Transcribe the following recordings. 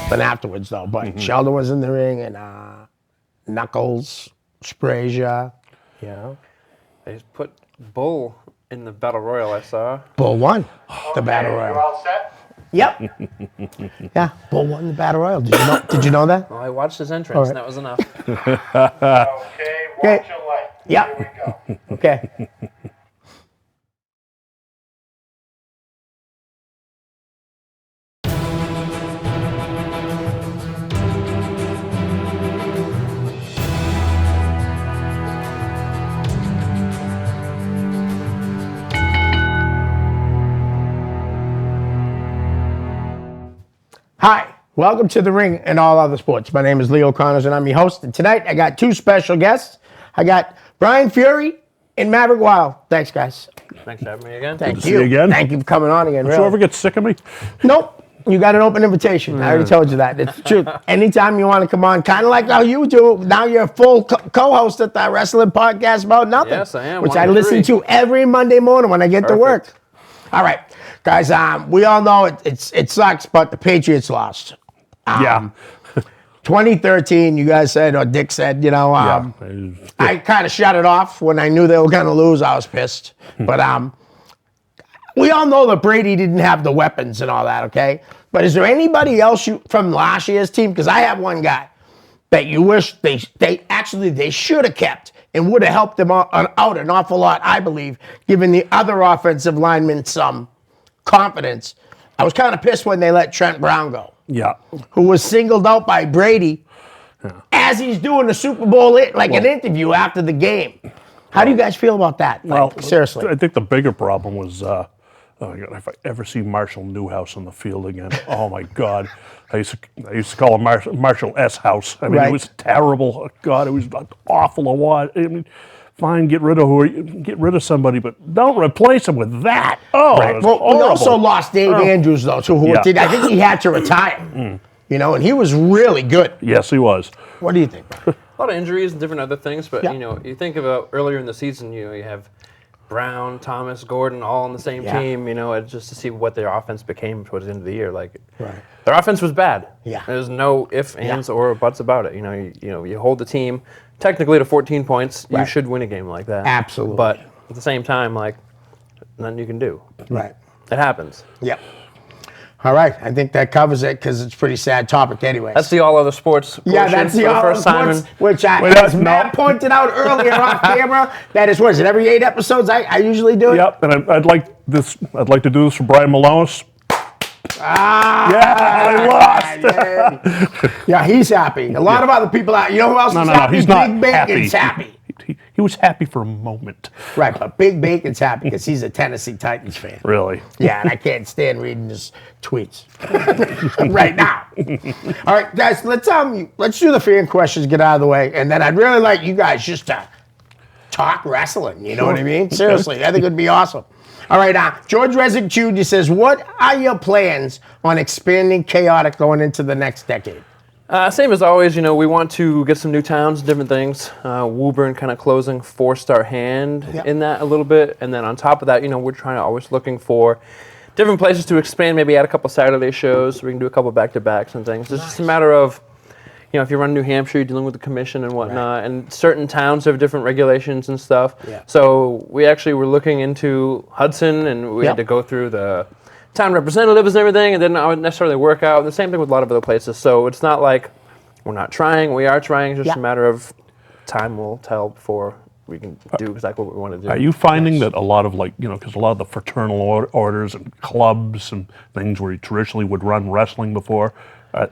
happened afterwards, though. But Sheldon was in the ring, and Knuckles, Frazier, you know. They just put Bull in the Battle Royal, I saw. Bull won the Battle Royal. You all set? Yep. Yeah, Bull won the Battle Royal. Did you know that? Well, I watched his entrance, and that was enough. Okay, watch your light. Yep. Here we go. Okay. Hi, welcome to The Ring and All Other Sports. My name is Leo Connors and I'm your host. And tonight I got two special guests. I got Brian Fury and Maverick Wild. Thanks, guys. Thanks for having me again. Thank to see you again. Thank you for coming on again. Did you ever get sick of me? Nope. You got an open invitation. I already told you that. It's true. Anytime you want to come on, kind of like how you do. Now you're a full co-host at the Wrestling Podcast About Nothing. Yes, I am. Which One I of listen three. to every Monday morning when I get to work. All right, guys. We all know it sucks, but the Patriots lost. Yeah. 2013, you guys said, or Dick said, you know, I kind of shut it off when I knew they were going to lose. I was pissed. But we all know that Brady didn't have the weapons and all that, okay? But is there anybody else from last year's team? Because I have one guy that you wish they should have kept and would have helped them out an awful lot, I believe, giving the other offensive linemen some confidence. I was kind of pissed when they let Trent Brown go. Yeah. Who was singled out by Brady as he's doing the Super Bowl, an interview after the game. How do you guys feel about that? Seriously. I think the bigger problem was, oh my God, if I ever see Marshall Newhouse on the field again, oh my God. I used to call him Marshall S. House. I mean, It was terrible. God, it was awful to watch. I mean, fine, get rid of somebody, but don't replace him with that. Oh, right. Well, we also lost Dave Andrews, though, too, I think he had to retire. You know, and he was really good. Yes, he was. What do you think? A lot of injuries and different other things, but Yeah. you know, you think about earlier in the season, you know, you have Brown, Thomas, Gordon, all on the same team. You know, just to see what their offense became towards the end of the year, their offense was bad. Yeah. There's no ifs, ands, or buts about it. You know, you hold the team technically to 14 points. Right. You should win a game like that. Absolutely. But at the same time, nothing you can do. Right. It happens. Yep. All right. I think that covers it because it's a pretty sad topic anyway. That's the all other sports. Yeah, that's the all first time. Which as Matt pointed out earlier off camera, that is, what is it, every 8 episodes I usually do it? Yep, and I'd like to do this for Brian Malonis. Yeah, he's happy. A lot of other people out. You know who else is happy? He's not Big Bacon's happy. He was happy for a moment. Right, but Big Bacon's happy because he's a Tennessee Titans fan. Really? Yeah, and I can't stand reading his tweets right now. All right, guys, let's do the fan questions, get out of the way, and then I'd really like you guys just to talk wrestling. You know what I mean? Seriously, I think it'd be awesome. All right, George Resnick Jr. says, what are your plans on expanding Chaotic going into the next decade? Same as always, you know, we want to get some new towns, different things. Woburn kind of closing, forced our hand in that a little bit. And then on top of that, you know, we're always looking for different places to expand, maybe add a couple Saturday shows so we can do a couple back-to-backs and things. It's just a matter of, you know, if you run New Hampshire, you're dealing with the commission and whatnot, and certain towns have different regulations and stuff. Yeah. So we actually were looking into Hudson, and we had to go through the town representatives and everything, and didn't necessarily work out. The same thing with a lot of other places. So it's not like we're not trying. We are trying. It's just a matter of time will tell before we can do exactly what we want to do. Are you finding that a lot of because a lot of the fraternal orders and clubs and things where you traditionally would run wrestling before,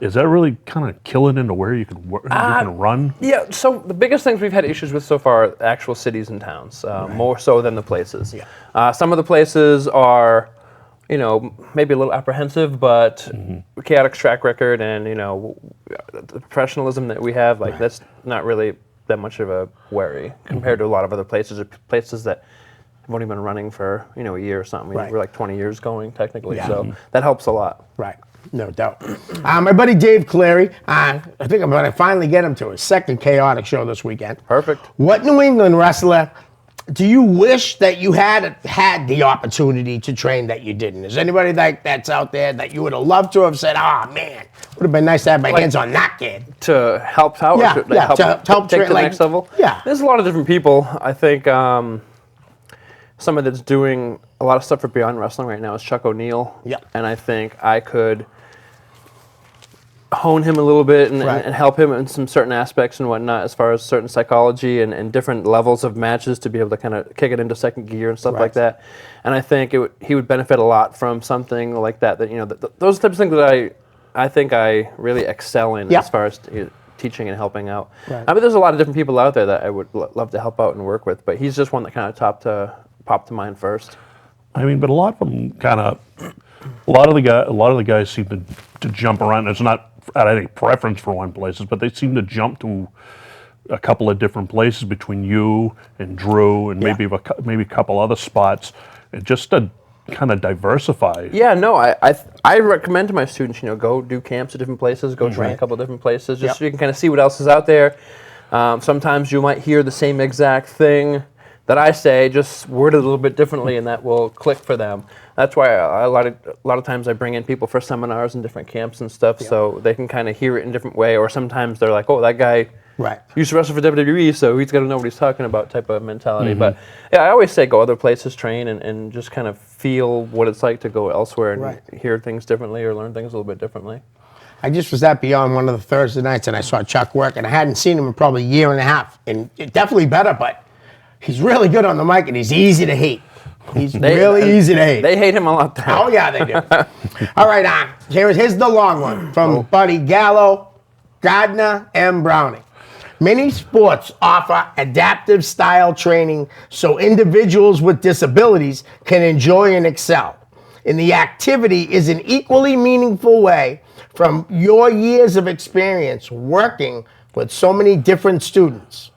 is that really kind of killing into where you can run? Yeah, so the biggest things we've had issues with so far are actual cities and towns, more so than the places. Yeah. Some of the places are, you know, maybe a little apprehensive, but Chaotic's track record and, you know, the professionalism that we have, that's not really that much of a worry compared to a lot of other places, or places that have only been running for, you know, a year or something. We're like 20 years going, technically, so that helps a lot. Right. No doubt. My buddy Dave Clary, I think I'm going to finally get him to his second Chaotic show this weekend. Perfect. What New England wrestler do you wish that you had the opportunity to train that you didn't? Is anybody that's out there that you would have loved to have said, "Ah, man, would have been nice to have my hands on that kid"? To help out, Yeah, or to, yeah, help, to help take train, to the like- next level. yeah. There's a lot of different people. I think someone that's doing a lot of stuff for Beyond Wrestling right now is Chuck O'Neill. Yeah. And I think I could hone him a little bit and, Right. and help him in some certain aspects and whatnot, as far as certain psychology and different levels of matches to be able to kind of kick it into second gear and stuff Right. like that. And I think he would benefit a lot from something like that. That those types of things that I think I really excel in Yeah. as far as teaching and helping out. Right. I mean, there's a lot of different people out there that I would love to help out and work with, but he's just one that kind of popped to mind first. I mean, but a lot of them a lot of the guys seem to jump around. It's not at any preference for one places, but they seem to jump to a couple of different places between you and Drew and maybe a couple other spots, and just to kind of diversify. Yeah, no, I recommend to my students, go do camps at different places, go train a couple of different places, just so you can kind of see what else is out there. Sometimes you might hear the same exact thing that I say, just worded a little bit differently, and that will click for them. That's why a lot of times I bring in people for seminars and different camps and stuff, so they can kind of hear it in a different way. Or sometimes they're like, "Oh, that guy Right. used to wrestle for WWE, so he's got to know what he's talking about," type of mentality. But yeah, I always say go other places, train, and just kind of feel what it's like to go elsewhere and Right. hear things differently or learn things a little bit differently. I just was at Beyond one of the Thursday nights, and I saw Chuck work, and I hadn't seen him in probably a year and a half, and definitely better, but he's really good on the mic, and he's easy to hate. He's really easy to hate. They hate him a lot there. Oh, yeah, they do. All right, here's the long one from Buddy Gallo, Gardner, M. Browning. Many sports offer adaptive style training so individuals with disabilities can enjoy and excel. And the activity is an equally meaningful way from your years of experience working with so many different students,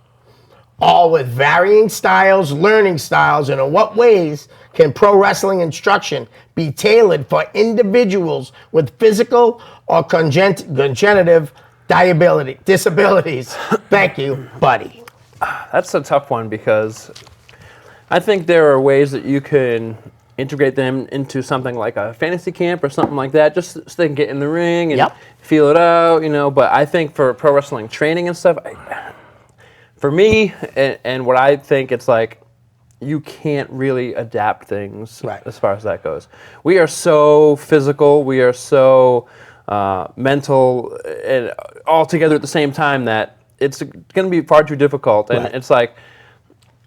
all with varying styles, learning styles, and in what ways can pro wrestling instruction be tailored for individuals with physical or congenitive disabilities? Thank you, Buddy. That's a tough one because I think there are ways that you can integrate them into something like a fantasy camp or something like that, just so they can get in the ring and Yep. feel it out, But I think for pro wrestling training and stuff, for me, and what I think, it's like you can't really adapt things Right. as far as that goes. We are so physical, we are so mental, and all together at the same time that it's going to be far too difficult. And Right. it's like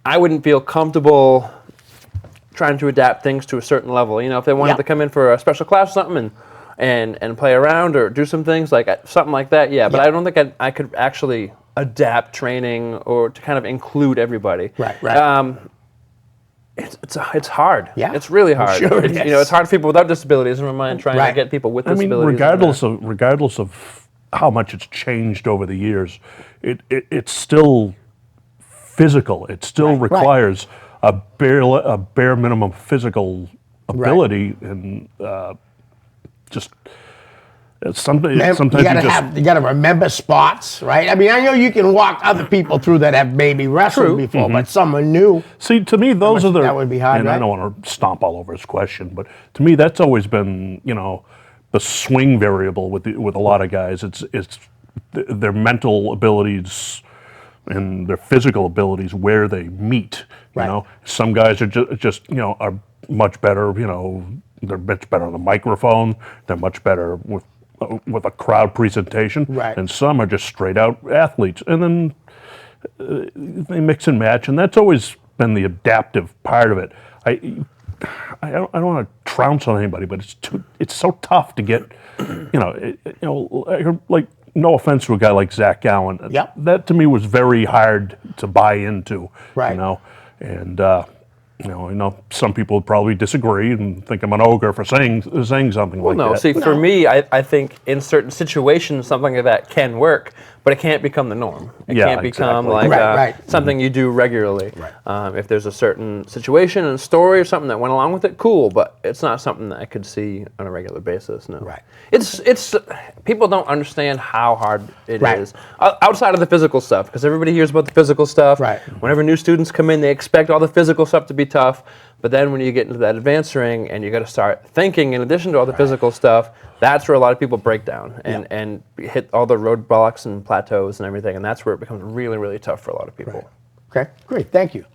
I wouldn't feel comfortable trying to adapt things to a certain level. If they wanted Yeah. to come in for a special class or something and play around or do some things like something like that, yeah. But Yeah. I don't think I could actually adapt training or to kind of include everybody. Right. It's hard. Yeah, It's really hard. sure it It's, is. it's hard for people without disabilities. Never mind trying Right. to get people with I mean, disabilities. regardless of how much it's changed over the years, it's still physical. It still Right. requires a bare minimum physical ability, and just sometimes You gotta remember spots, right? I mean, I know you can walk other people through that have maybe wrestled True. before, but someone new. See, to me, those are the. that would be hard, and right? I don't want to stomp all over his question, but to me, that's always been, the swing variable with a lot of guys. It's their mental abilities and their physical abilities where they meet. Right. Some guys are just are much better. They're much better on the microphone. They're much better with a crowd presentation. Right. And some are just straight out athletes, and then they mix and match, and that's always been the adaptive part of it. I don't want to trounce on anybody, but it's so tough to get, like, no offense to a guy like Zach Gowen. Yep. That to me was very hard to buy into. Right. And I know some people would probably disagree and think I'm an ogre for saying something like No, that. see, for me, I think in certain situations something like that can work, but it can't become the norm. It Yeah, can't become exactly. like Right. something you do regularly. If there's a certain situation and story or something that went along with it, cool, but it's not something that I could see on a regular basis. No. Right. It's people don't understand how hard it Right. is outside of the physical stuff, because everybody hears about the physical stuff. Right. Whenever new students come in, they expect all the physical stuff to be tough. But then when you get into that advanced ring and you got to start thinking in addition to all the physical stuff, that's where a lot of people break down and hit all the roadblocks and plateaus and everything. And that's where it becomes really, really tough for a lot of people. Okay, great. Thank you.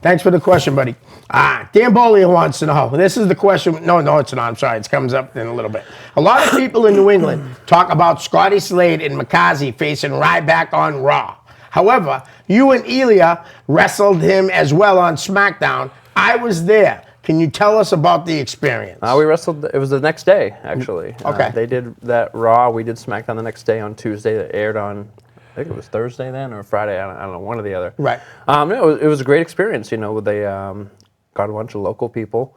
Thanks for the question, buddy. Dan Bollier wants to know. This is the question. No, it's not. I'm sorry. It comes up in a little bit. A lot of people in New England talk about Scotty Slade and McCarthy facing Ryback on Raw. However, you and Ilya wrestled him as well on SmackDown. I was there. Can you tell us about the experience? We wrestled. It was the next day, actually. Okay. They did that Raw. We did SmackDown the next day on Tuesday. That aired on, I think it was Thursday then or Friday. I don't know, one or the other. Right. It was a great experience. They got a bunch of local people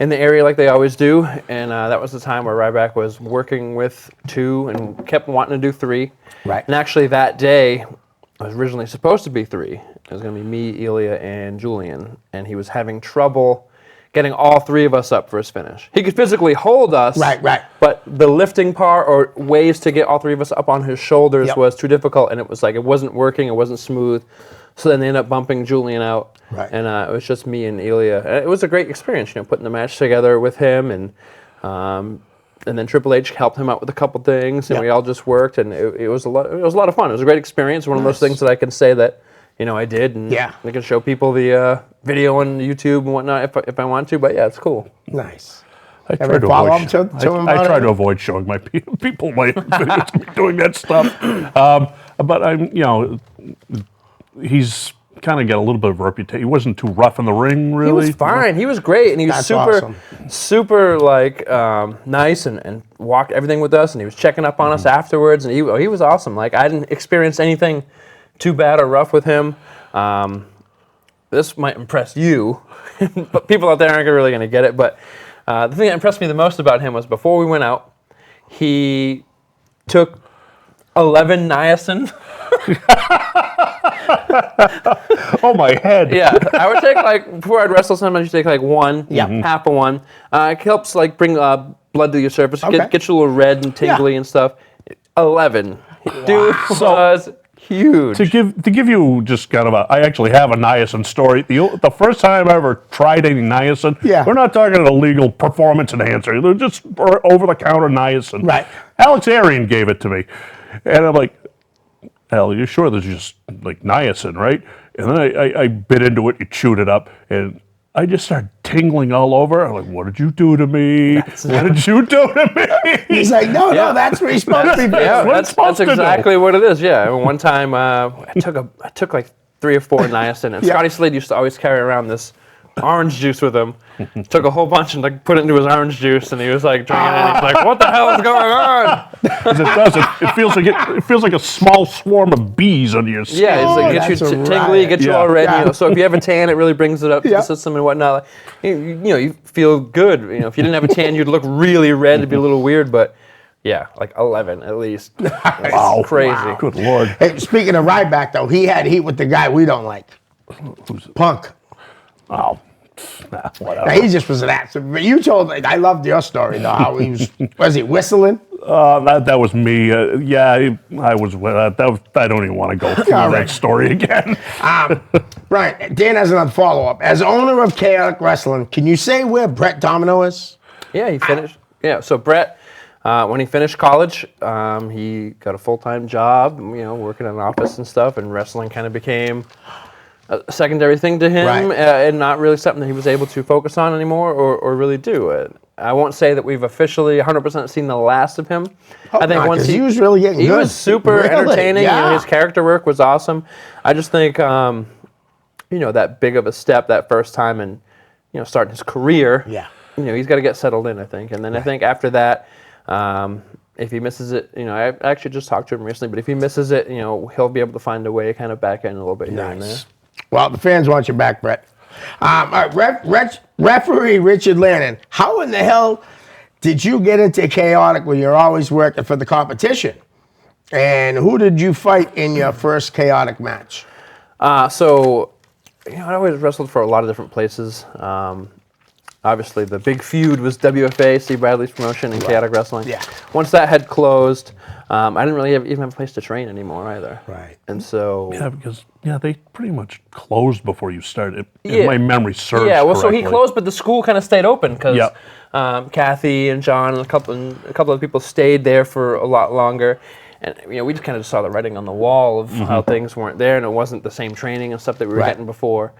in the area like they always do, and that was the time where Ryback was working with 2 and kept wanting to do 3. Right. And actually that day, it was originally supposed to be 3. It was going to be me, Ilya, and Julian, and he was having trouble getting all 3 of us up for his finish. He could physically hold us, Right. but the lifting part or ways to get all 3 of us up on his shoulders Yep. was too difficult, and it was like it wasn't working, it wasn't smooth. So then they ended up bumping Julian out, Right. and it was just me and Ilya. And it was a great experience, putting the match together with him, and then Triple H helped him out with a couple things, and Yep. we all just worked, and it was a lot. It was a lot of fun. It was a great experience. One of those things that I can say that I did, and Yeah. I can show people the video on YouTube and whatnot if I want to. But yeah, it's cool. Nice. I Ever try to follow avoid. up to him I about try it? to avoid showing my people my videos of me doing that stuff. But he's kind of got a little bit of a reputation. He wasn't too rough in the ring, really. He was fine. He was great, and he was That's super, awesome. super nice and walked everything with us, and he was checking up on us afterwards, and he was awesome. Like I didn't experience anything too bad or rough with him. This might impress you, but people out there aren't really going to get it. But the thing that impressed me the most about him was before we went out, he took 11 niacin. Oh, my head. Yeah, I would take before I'd wrestle. Sometimes you take one, half of one. It helps bring blood to your surface, Okay. get you a little red and tingly and stuff. 11, dude was huge. To give you just kind of I actually have a niacin story. The first time I ever tried any niacin, Yeah. we're not talking an illegal performance enhancer. They're just over-the-counter niacin. Right. Alex Arian gave it to me. And I'm like, Al, you sure this is just niacin, right? And then I bit into it, you chewed it up, and I just started tingling all over. I'm like, what did you do to me? What did you do to me? He's like, no, that's what he's supposed to be doing. Yeah, what it's that's supposed to do. exactly what it is. Yeah, one time I took 3 or 4 niacin, and Yeah. Scotty Slade used to always carry around this orange juice with him. Took a whole bunch and put it into his orange juice, and he was drinking it. And he's like, "What the hell is going on?" As it does, it feels like a small swarm of bees under your skin. Yeah, it's like get you that's a tingly, riot. get you Yeah. all red. Yeah. So if you have a tan, it really brings it up to Yeah. the system and whatnot. You feel good. If you didn't have a tan, you'd look really red. It'd be a little weird, but yeah, 11 at least. Wow. Crazy. Wow. Good Lord. Hey, speaking of Ryback, though, he had heat with the guy we don't like, Punk. Oh, whatever. Now, he just was an accident. But you told me, I loved your story, though, how he was he whistling? That was me. I was. I don't even want to go through All right. that story again. Brian, Dan has another follow-up. As owner of Chaotic Wrestling, can you say where Brett Domino is? Yeah, he finished. Yeah, so Brett, when he finished college, he got a full-time job, working in an office and stuff, and wrestling kind of became a secondary thing to him, Right. and not really something that he was able to focus on anymore or really do it. I won't say that we've officially 100% seen the last of him. I think not, once 'cause he was really getting he good. was super Really? entertaining. Yeah. His character work was awesome. I just think, that big of a step that first time and starting his career. Yeah. He's got to get settled in, I think. And then I think after that, if he misses it, I actually just talked to him recently, but if he misses it, he'll be able to find a way kind of back in a little bit here and there. Nice. Well, the fans want you back, Brett. All right, referee Richard Lannon, how in the hell did you get into Chaotic when you're always working for the competition? And who did you fight in your first chaotic match? So, I always wrestled for a lot of different places. Obviously, the big feud was WFA, Steve Bradley's promotion, and Chaotic Wrestling. Yeah. Once that had closed, I didn't really even have a place to train anymore either. Right. And so... Yeah, because they pretty much closed before you started. Yeah. If my memory serves Yeah, well, so he correctly. closed, but the school kind of stayed open because Yep. Kathy and John and a couple of people stayed there for a lot longer. And we just kind of saw the writing on the wall of how things weren't there, and it wasn't the same training and stuff that we were getting before.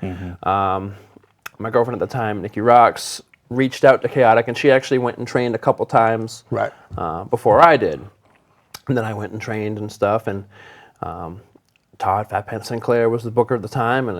My girlfriend at the time, Nikki Rocks, reached out to Chaotic, and she actually went and trained a couple times before I did. And then I went and trained and stuff, and Todd Fat Pants Sinclair was the booker at the time, and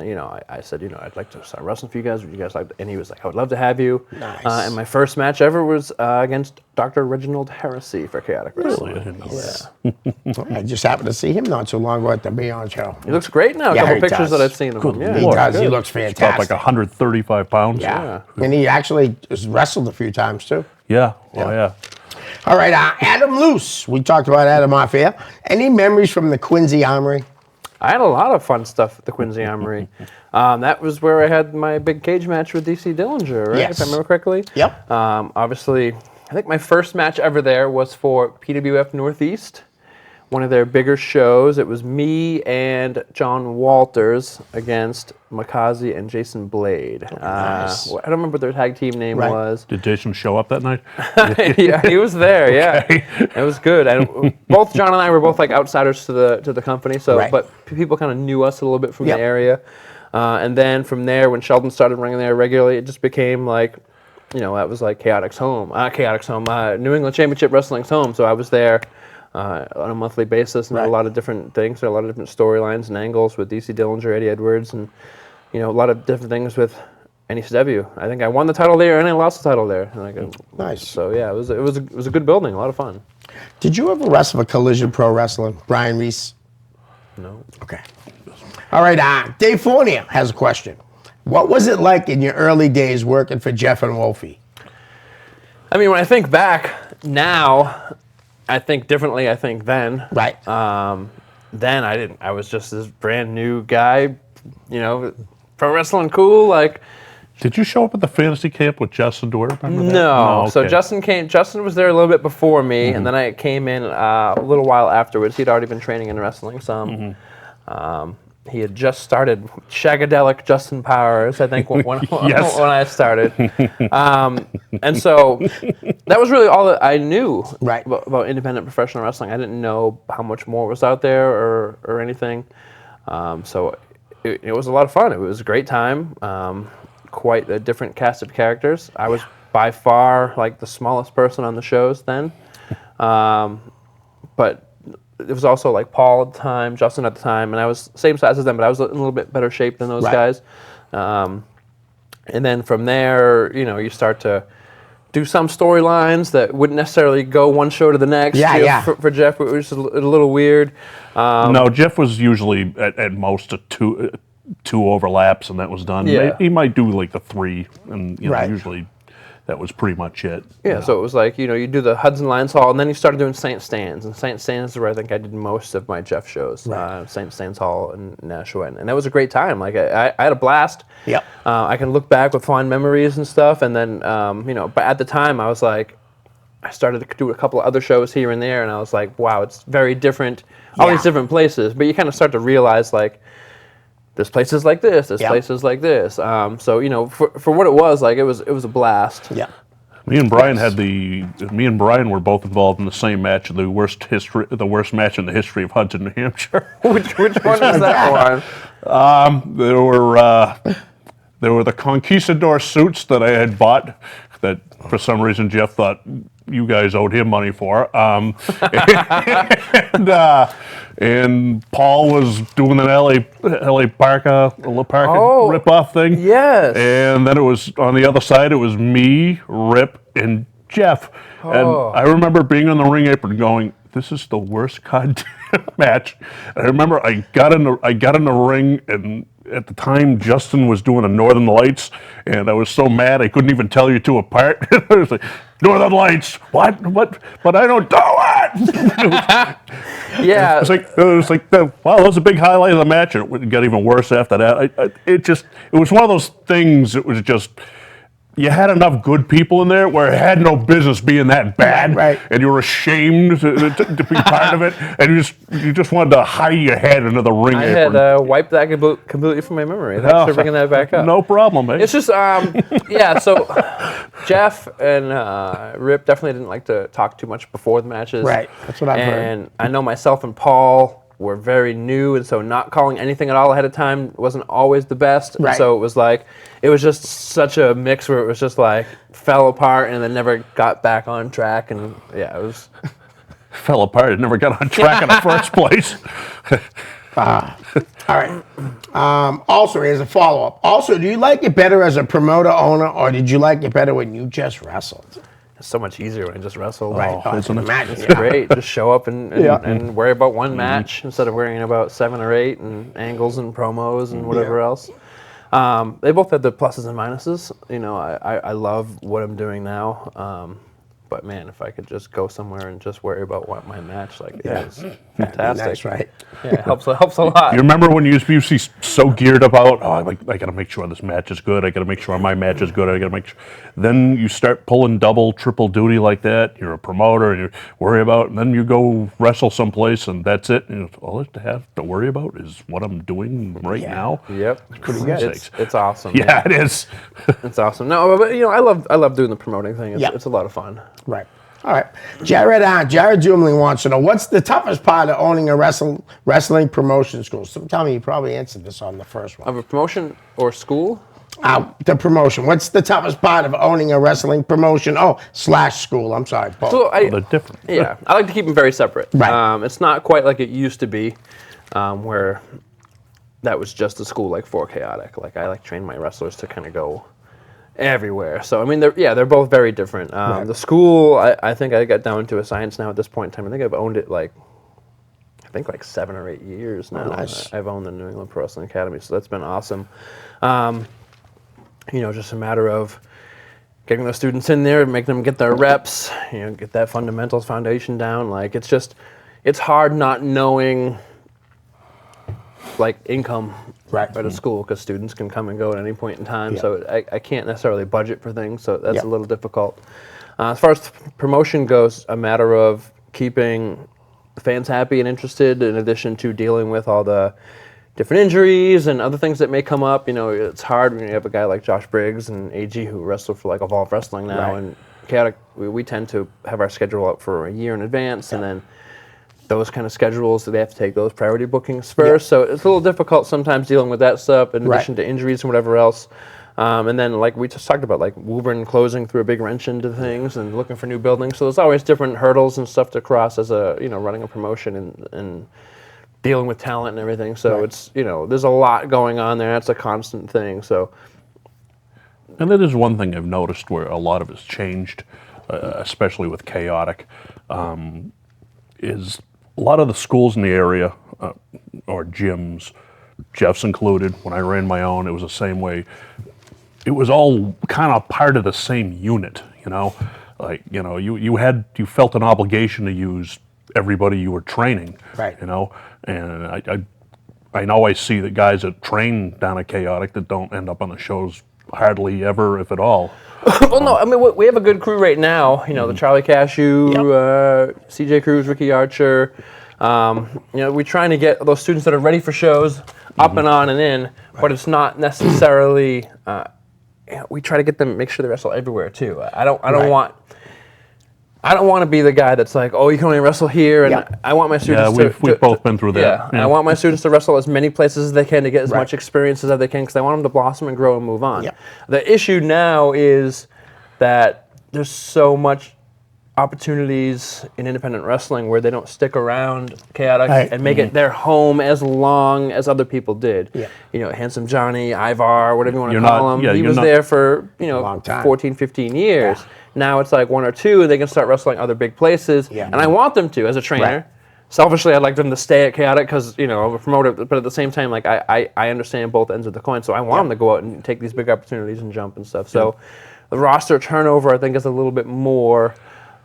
I said, I'd like to start wrestling for you guys. Would you guys like? And he was like, I would love to have you. Nice. And my first match ever was against Dr. Reginald Heresy for Chaotic Wrestling. Really? I didn't know that. I just happened to see him not so long ago at the Beyond show. He looks great now. A Yeah, couple he pictures does. that I've seen of him. Yeah, He Lord, does. He good. looks About fantastic. like 135 pounds. Yeah. And he actually has wrestled a few times too. Yeah. Oh, yeah. All right, Adam Luce. We talked about Adam off air. Any memories from the Quincy Armory? I had a lot of fun stuff at the Quincy Armory. That was where I had my big cage match with DC Dillinger, right? Yes. If I remember correctly. Yep. Obviously, I think my first match ever there was for PWF Northeast, one of their bigger shows. It was me and John Walters against Makazi and Jason Blade. Nice. I don't remember what their tag team name was. Did Jason show up that night? Yeah, he was there. Yeah, it was good. And both John and I were both like outsiders to the company, so Right. but people kind of knew us a little bit from Yep. the area. And then from there, when Sheldon started running there regularly, it just became like, that was like Chaotic's home. New England Championship Wrestling's home. So I was there on a monthly basis, and Right. a lot of different things, a lot of different storylines and angles with DC Dillinger, Eddie Edwards, and a lot of different things with NECW. I think I won the title there and I lost the title there. Nice. So yeah, it was a good building, a lot of fun. Did you ever wrestle for Collision Pro Wrestling? Brian Reese? No. Okay. All right, Dave Fournier has a question. What was it like in your early days working for Jeff and Wolfie? I mean, when I think back now, I think differently. I think then. Right. Then I didn't. I was just this brand new guy, pro wrestling cool. Like, Did you show up at the fantasy camp with Justin Dwyer? Remember that? no. So okay. Justin was there a little bit before me, and then I came in a little while afterwards. He'd already been training in wrestling some. He had just started Shagadelic Justin Powers, I think, when Yes. when I started. And so that was really all that I knew Right. about independent professional wrestling. I didn't know how much more was out there or anything. So it was a lot of fun. It was a great time. Quite a different cast of characters. I was by far like the smallest person on the shows then. But it was also like Paul at the time, Justin at the time, and I was same size as them, but I was in a little bit better shape than those Right. guys. And then from there, you start to do some storylines that wouldn't necessarily go one show to the next. Yeah. For Jeff, it was a little weird. No, Jeff was usually at most a two overlaps, and that was done. Yeah. He might do like the three, and Right. usually that was pretty much it. Yeah, so it was like, you do the Hudson Lions Hall, and then you started doing St. Stan's. And St. Stan's is where I think I did most of my Jeff shows. Right. St. Stan's Hall in Nashua. And that was a great time. Like, I had a blast. Yep. I can look back with fond memories and stuff. And then, but at the time, I was like, I started to do a couple of other shows here and there, and I was like, wow, it's very different. All Yeah. these different places. But you kind of start to realize, like, there's places like this, there's Yep. places like this. So, for what it was, like, it was a blast. Yeah. Me and Brian were both involved in the same match, the worst match in the history of Hudson, New Hampshire. Which one was that one? There were the Conquistador suits that I had bought that for some reason Jeff thought you guys owed him money for. And Paul was doing an LA Parka Oh, rip-off thing. yes. And then it was on the other side, it was me, Rip, and Jeff. And I remember being on the ring apron going, this is the worst goddamn match. And I remember I got in the ring, and at the time Justin was doing the Northern Lights, and I was so mad I couldn't even tell you two apart. I was like, Northern Lights, what? But I don't do it. Yeah. It was like, wow, that was a big highlight of the match, and it got even worse after that. It was one of those things. It was just, you had enough good people in there where it had no business being that bad, Right. and you were ashamed to be part of it, and you just wanted to hide your head into the ring I apron. had wiped that completely from my memory. Thanks for bringing that back up. No problem, eh? It's just, yeah, so Jeff and Rip definitely didn't like to talk too much before the matches. Right, that's what I've heard. And I know myself and Paul were very new, and so not calling anything at all ahead of time wasn't always the best. Right. And so it was just such a mix where it was just like fell apart and then never got back on track. And yeah, it was. Fell apart. It never got on track in the first place. All right. Also, here's a follow-up. Also, do you like it better as a promoter owner, or did you like it better when you just wrestled? It's so much easier when I just wrestle. Right. Oh, isn't it? Imagine. It's great. Just show up and Yeah. worry about one match instead of worrying about 7 or 8 and angles and promos and whatever else. They both had the pluses and minuses. You know, I love what I'm doing now. But man, if I could just go somewhere and just worry about what my match, like it is fantastic. That's right. Yeah, it helps a lot. You remember when you used to be so geared about, I got to make sure this match is good. I got to make sure my match is good. I got to make sure. Then you start pulling double, triple duty like that. You're a promoter, and you worry about, and then you go wrestle someplace, and that's it. And all I have to worry about is what I'm doing right now. Yep. Pretty good. It's awesome. Yeah, it is. It's awesome. No, but you know, I love doing the promoting thing. It's a lot of fun. Right. All right. Jared Jumling wants to know, what's the toughest part of owning a wrestling promotion school? So tell me, you probably answered this on the first one. Of a promotion or school? The promotion. What's the toughest part of owning a wrestling promotion? / school. I'm sorry, Paul. So They're different. Yeah, I like to keep them very separate. Right. It's not quite like it used to be, where that was just a school like for Chaotic. Like I train my wrestlers to kind of go everywhere. So I mean, they're both very different. The school, I think I got down to a science now at this point in time. I think I've owned it like 7 or 8 years now. Nice. I've owned the New England Pro Wrestling Academy, so that's been awesome. You know, just a matter of getting those students in there, making them get their reps, you know, get that fundamentals foundation down. Like it's hard not knowing like income at a school because students can come and go at any point in time. Yeah. So I can't necessarily budget for things, so that's Yeah. a little difficult. As far as promotion goes, a matter of keeping the fans happy and interested in addition to dealing with all the different injuries and other things that may come up. You know, it's hard when you have a guy like Josh Briggs and AG who wrestle for like Evolve Wrestling now, Right. and Chaotic, we tend to have our schedule out for a year in advance, and then those kind of schedules, they have to take those priority bookings first. So it's a little difficult sometimes dealing with that stuff in addition to injuries and whatever else. And then like we just talked about, like Woburn closing through a big wrench into things and looking for new buildings. So there's always different hurdles and stuff to cross as running a promotion and dealing with talent and everything. So it's, there's a lot going on there. That's a constant thing. So. And that is one thing I've noticed where a lot of it's changed, especially with Chaotic, is a lot of the schools in the area, or gyms, Jeff's included, when I ran my own, it was the same way. It was all kind of part of the same unit, Like, you felt an obligation to use everybody you were training, Right. And I know I see the guys that train down at Chaotic that don't end up on the shows hardly ever, if at all. Well, no, I mean, we have a good crew right now. The Charlie Cashew, CJ Cruz, Ricky Archer. We're trying to get those students that are ready for shows up and on and in, but it's not necessarily. We try to get them, make sure they wrestle everywhere too. I don't want to be the guy that's like, oh, you can only wrestle here, and I want my students to. We've both been through that. Yeah, I want my students to wrestle as many places as they can to get as much experience as they can, because I want them to blossom and grow and move on. Yeah. The issue now is that there's so much opportunities in independent wrestling where they don't stick around Chaotic and make it their home as long as other people did. Yeah. Handsome Johnny, Ivar, whatever you want to You're call not- him. yeah, He you're was not- there for 14, 15 years. Yeah. Now it's like 1 or 2, and they can start wrestling other big places. Yeah. And I want them to as a trainer. Right. Selfishly, I'd like them to stay at Chaotic because, I'm a promoter, but at the same time, like I understand both ends of the coin, so I want them to go out and take these big opportunities and jump and stuff. So the roster turnover, I think, is a little bit more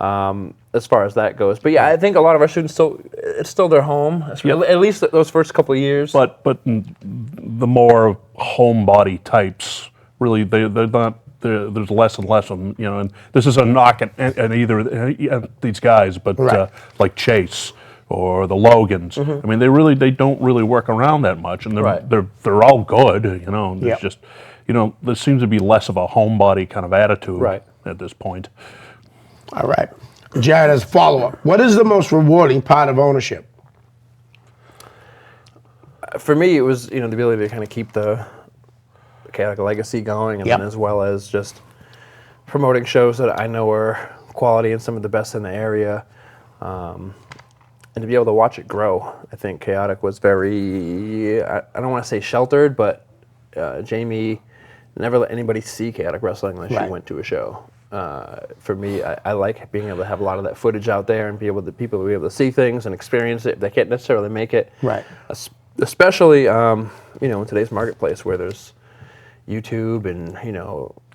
as far as that goes. But yeah, I think a lot of our students it's still their home, at least those first couple of years. But the more homebody types, really, they're not. There's less and less of them, and this is a knock at either these guys, but Right. like Chase or the Logans. I mean, they don't really work around that much, and they're all good, and there's Yep. just, there seems to be less of a homebody kind of attitude Right. at this point. All right. Jared, as a follow-up, what is the most rewarding part of ownership? For me, it was the ability to kind of keep the chaotic legacy going, and Yep. then as well as just promoting shows that I know are quality and some of the best in the area, and to be able to watch it grow. I think Chaotic was very, I don't want to say sheltered, but Jamie never let anybody see Chaotic Wrestling unless Right. she went to a show. For me, I like being able to have a lot of that footage out there and people to be able to see things and experience it. They can't necessarily make it. Right. Especially, in today's marketplace where there's YouTube and,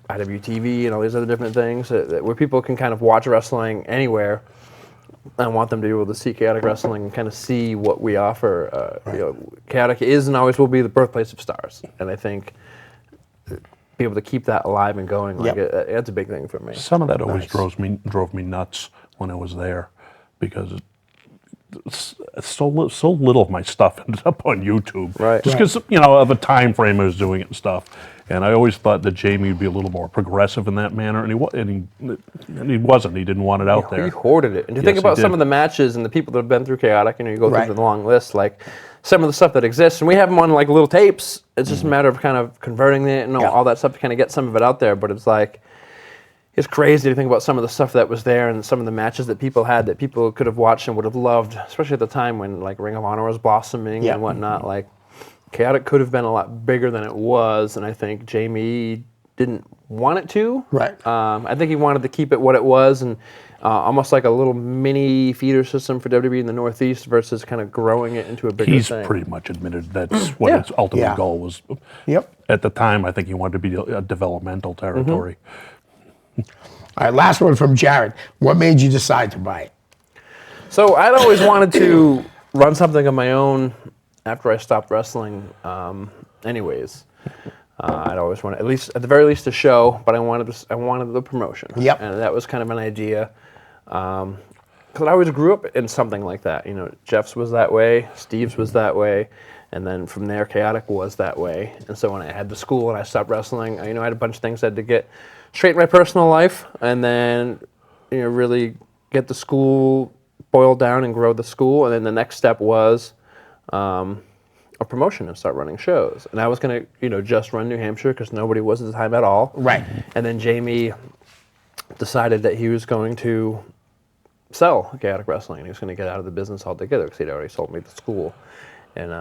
IWTV and all these other different things where people can kind of watch wrestling anywhere. I want them to be able to see Chaotic Wrestling and kind of see what we offer. Chaotic is and always will be the birthplace of stars. And I think be able to keep that alive and going, that's a big thing for me. Some of that always Nice. drove me nuts when I was there, because it's so little of my stuff ended up on YouTube. Right. Just because of a time frame I was doing it and stuff. And I always thought that Jamie would be a little more progressive in that manner, and he wasn't. He didn't want it out there. He hoarded it. And to Yes, think he about some did. of the matches and the people that have been through Chaotic, you go Right. through the long list, like some of the stuff that exists, and we have them on like little tapes. It's just a matter of kind of converting it and Yeah. all that stuff to kind of get some of it out there. But it's like, it's crazy to think about some of the stuff that was there and some of the matches that people had that people could have watched and would have loved, especially at the time when like Ring of Honor was blossoming Yeah. and whatnot. Like Chaotic could have been a lot bigger than it was, and I think Jamie didn't want it to. Right. I think he wanted to keep it what it was, and almost like a little mini feeder system for WWE in the Northeast versus kind of growing it into a bigger He's thing. pretty much admitted that's what Yeah. his ultimate Yeah. goal was. Yep. At the time, I think he wanted to be a developmental territory. All right, last one from Jared. What made you decide to buy it? So I'd always wanted to run something of my own after I stopped wrestling. Anyways, I'd always wanted, at the very least, a show, but I wanted the promotion. Yep. And that was kind of an idea. Because I always grew up in something like that. Jeff's was that way, Steve's was that way, and then from there, Chaotic was that way. And so when I had the school and I stopped wrestling, I had a bunch of things I had to get straight in my personal life, and then really get the school boiled down and grow the school. And then the next step was a promotion and start running shows. And I was going to just run New Hampshire because nobody was at the time at all. Right. And then Jamie decided that he was going to sell Chaotic Wrestling and he was going to get out of the business altogether because he'd already sold me the school. And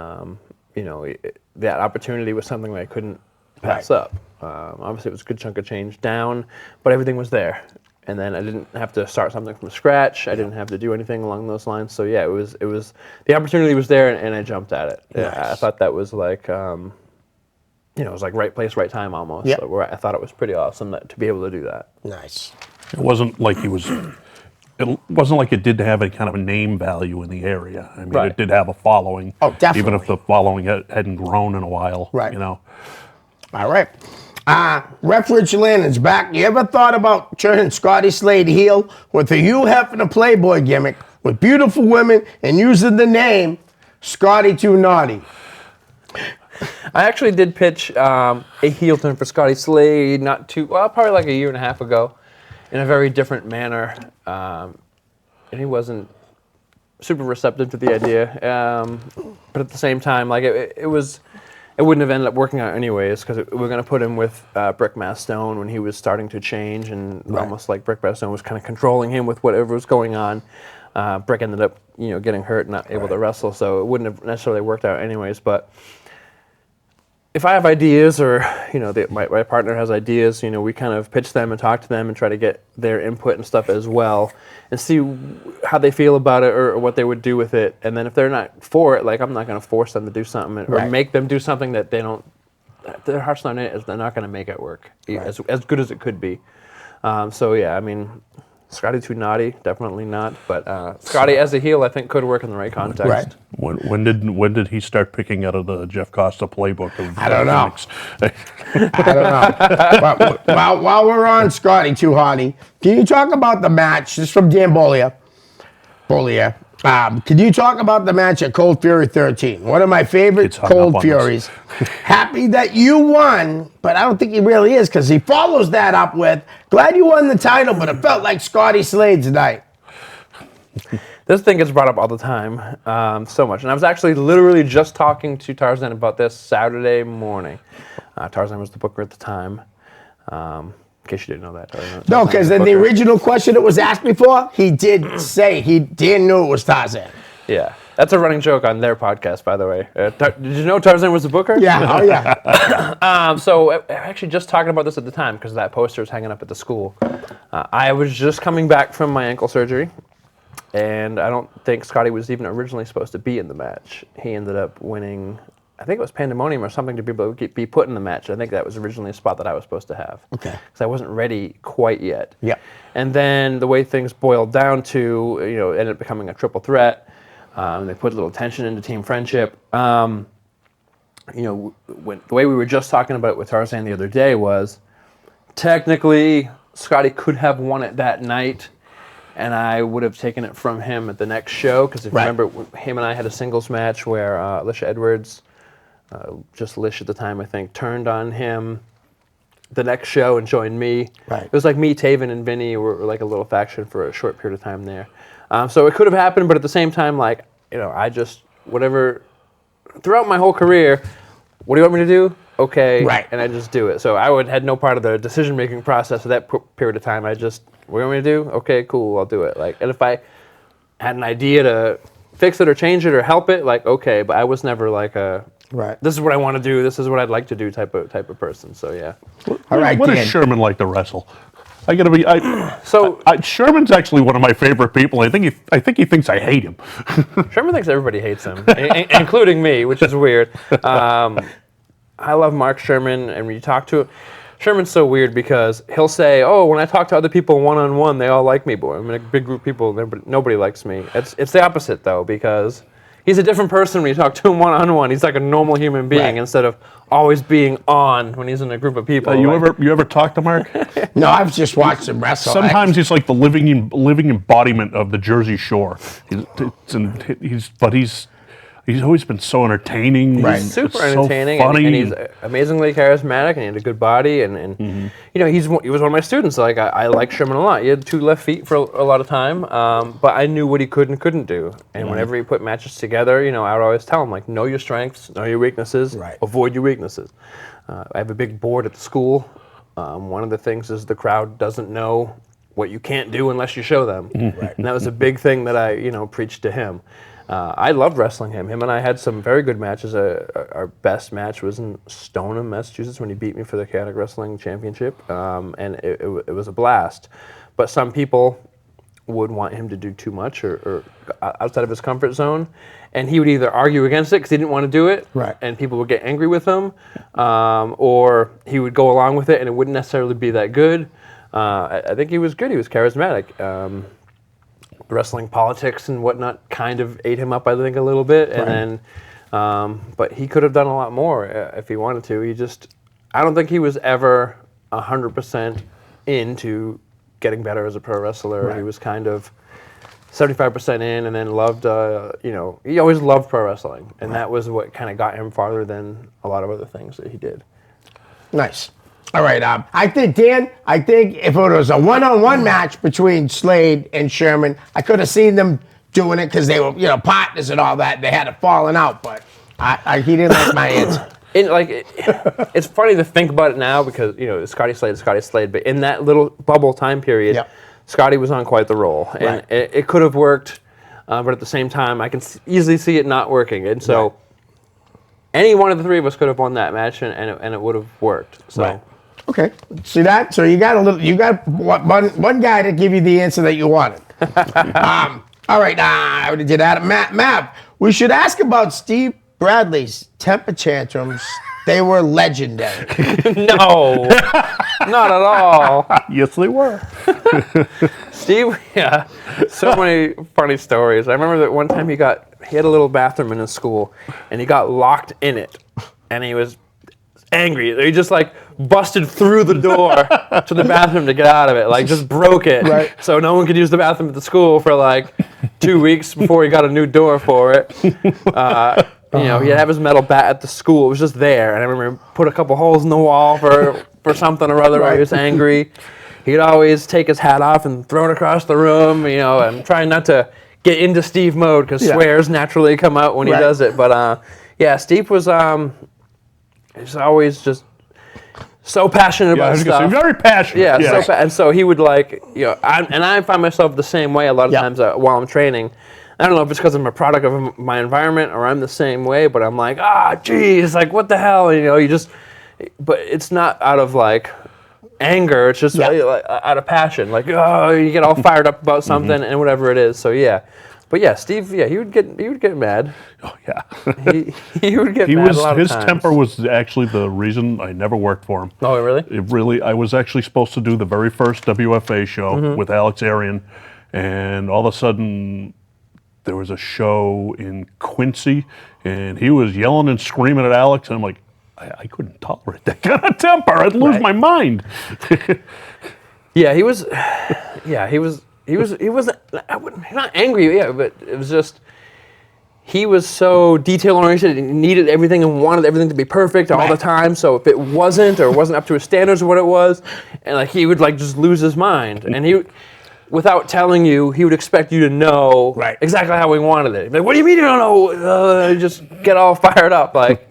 that opportunity was something that I couldn't pass Right. up. Obviously, it was a good chunk of change down, but everything was there. And then I didn't have to start something from scratch. I didn't have to do anything along those lines. So yeah, it was the opportunity was there, and I jumped at it. Yeah, I Nice. thought that was like, it was like right place, right time almost. Yep. So where I thought it was pretty awesome to be able to do that. Nice. It wasn't like he was. It wasn't like it did have any kind of a name value in the area. I mean, Right. it did have a following. Oh, Even definitely. if the following hadn't grown in a while. Right. You know. All right. Ref Rich Landon's back. You ever thought about turning Scotty Slade heel with a Hugh Hefner Playboy gimmick with beautiful women and using the name Scotty Too Naughty? I actually did pitch a heel turn for Scotty Slade probably like a year and a half ago in a very different manner. And he wasn't super receptive to the idea. But at the same time, like it wouldn't have ended up working out anyways because we were going to put him with Brick Mass Stone when he was starting to change and almost like Brick Mass Stone was kind of controlling him with whatever was going on. Brick ended up, getting hurt and not able to wrestle, so it wouldn't have necessarily worked out anyways. But if I have ideas or, my partner has ideas, we kind of pitch them and talk to them and try to get their input and stuff as well and see how they feel about it or what they would do with it. And then if they're not for it, like I'm not going to force them to do something or Right. make them do something that their heart's not in it, they're not going to make it work as good as it could be. So yeah, I mean, Scotty too naughty, definitely not. But Scotty as a heel, I think could work in the right context. Right. When did he start picking out of the Jeff Costa playbook? I don't know. I don't know. But while we're on Scotty too hotty, can you talk about the match? This is from Dan Bollier. Can you talk about the match at Cold Fury 13? One of my favorite It's hung Cold up on Furies. Happy that you won, but I don't think he really is because he follows that up with, glad you won the title, but it felt like Scotty Slade's night. This thing gets brought up all the time, so much. And I was actually literally just talking to Tarzan about this Saturday morning. Tarzan was the booker at the time. In case you didn't know that. Tarzan No, was because the in the booker. original question that was asked before, he did say Dan knew it was Tarzan. Yeah. That's a running joke on their podcast, by the way. Did you know Tarzan was the booker? Yeah, oh yeah. So actually just talking about this at the time because that poster was hanging up at the school. I was just coming back from my ankle surgery, and I don't think Scotty was even originally supposed to be in the match. He ended up winning, I think it was Pandemonium or something to be put in the match. I think that was originally a spot that I was supposed to have. Okay. Because I wasn't ready quite yet. Yep. And then the way things boiled down to, it ended up becoming a triple threat. They put a little tension into Team Friendship. The way we were just talking about it with Tarzan the other day was, technically, Scotty could have won it that night, and I would have taken it from him at the next show. Because if you remember, him and I had a singles match where Alicia Edwards, just Lish at the time, I think, turned on him the next show and joined me. Right. It was like me, Taven, and Vinny were like a little faction for a short period of time there. So it could have happened, but at the same time, I just, throughout my whole career, what do you want me to do? Okay. Right. And I just do it. So had no part of the decision-making process of that period of time. What do you want me to do? Okay, cool, I'll do it. And if I had an idea to fix it or change it or help it, okay, but I was never Right. this is what I want to do, this is what I'd like to do type of person. So yeah. All right, What Dan. does Sherman like to wrestle? I gotta be. So Sherman's actually one of my favorite people. I think he thinks I hate him. Sherman thinks everybody hates him, including me, which is weird. I love Mark Sherman, and when you talk to him, Sherman's so weird because he'll say, "Oh, when I talk to other people one-on-one, they all like me, boy. I'm in a big group of people, nobody likes me." It's the opposite though, because he's a different person when you talk to him one-on-one. He's like a normal human being instead of always being on when he's in a group of people. You ever talk to Mark? No, I've just watched him wrestle. Sometimes he's like the living embodiment of the Jersey Shore. He's always been so entertaining. Right. He's super so entertaining, funny. and he's amazingly charismatic, and he had a good body, and he was one of my students. I like Sherman a lot. He had 2 left feet for a lot of time, but I knew what he could and couldn't do. And whenever he put matches together, I would always tell him, know your strengths, know your weaknesses, avoid your weaknesses. I have a big board at the school. One of the things is the crowd doesn't know what you can't do unless you show them. And that was a big thing that I preached to him. I loved wrestling him. Him and I had some very good matches. Our best match was in Stoneham, Massachusetts, when he beat me for the Chaotic Wrestling Championship, and it was a blast. But some people would want him to do too much or outside of his comfort zone, and he would either argue against it because he didn't want to do it, and people would get angry with him, or he would go along with it and it wouldn't necessarily be that good. I think he was good. He was charismatic. Wrestling politics and whatnot kind of ate him up, I think, a little bit, and then, but he could have done a lot more if he wanted to. I don't think he was ever 100% into getting better as a pro wrestler. He was kind of 75% in, and then loved, he always loved pro wrestling, and that was what kind of got him farther than a lot of other things that he did. Nice. All right, I think, Dan, if it was a one-on-one match between Slade and Sherman, I could have seen them doing it because they were, partners and all that. They had it falling out, but he didn't like my answer. It's funny to think about it now because, Scotty Slade, but in that little bubble time period, Scotty was on quite the roll. And it could have worked, but at the same time, I can easily see it not working. And so any one of the 3 of us could have won that match, and it would have worked. So. Okay, see that? So you got one guy to give you the answer that you wanted. All right, I already did that. Mav, we should ask about Steve Bradley's temper tantrums They were legendary. No, not at all. Yes, they were. Steve, yeah, so many funny stories. I remember that one time he had a little bathroom in his school, and he got locked in it, and he was angry. He just like busted through the door to the bathroom to get out of it, like just broke it. Right. So no one could use the bathroom at the school for like 2 weeks before he got a new door for it. He'd have his metal bat at the school. It was just there, and I remember he put a couple holes in the wall for something or other. Right. He was angry. He'd always take his hat off and throw it across the room, and trying not to get into Steve mode because swears naturally come out when he does it. But Steve was he's always just so passionate about stuff. Very passionate. Yeah, yes. And so he would I find myself the same way a lot of times while I'm training. I don't know if it's because I'm a product of my environment or I'm the same way, but I'm like, geez, like what the hell, but it's not out of like anger. It's just like, out of passion. Like, you get all fired up about something and whatever it is. So yeah. But yeah, Steve, he would get mad. Oh yeah. he would get mad a lot of his times. temper was actually the reason I never worked for him. Oh really? I was actually supposed to do the very first WFA show with Alex Arian, and all of a sudden there was a show in Quincy, and he was yelling and screaming at Alex, and I'm like, I couldn't tolerate that kind of temper. I'd lose my mind. He was. He wasn't. Not angry. Yeah, but it was just. He was so detail oriented and needed everything and wanted everything to be perfect all the time. So if it wasn't up to his standards of what it was, and like he would like just lose his mind. And he, without telling you, he would expect you to know exactly how he wanted it. Like, what do you mean you don't know? Just get all fired up. Like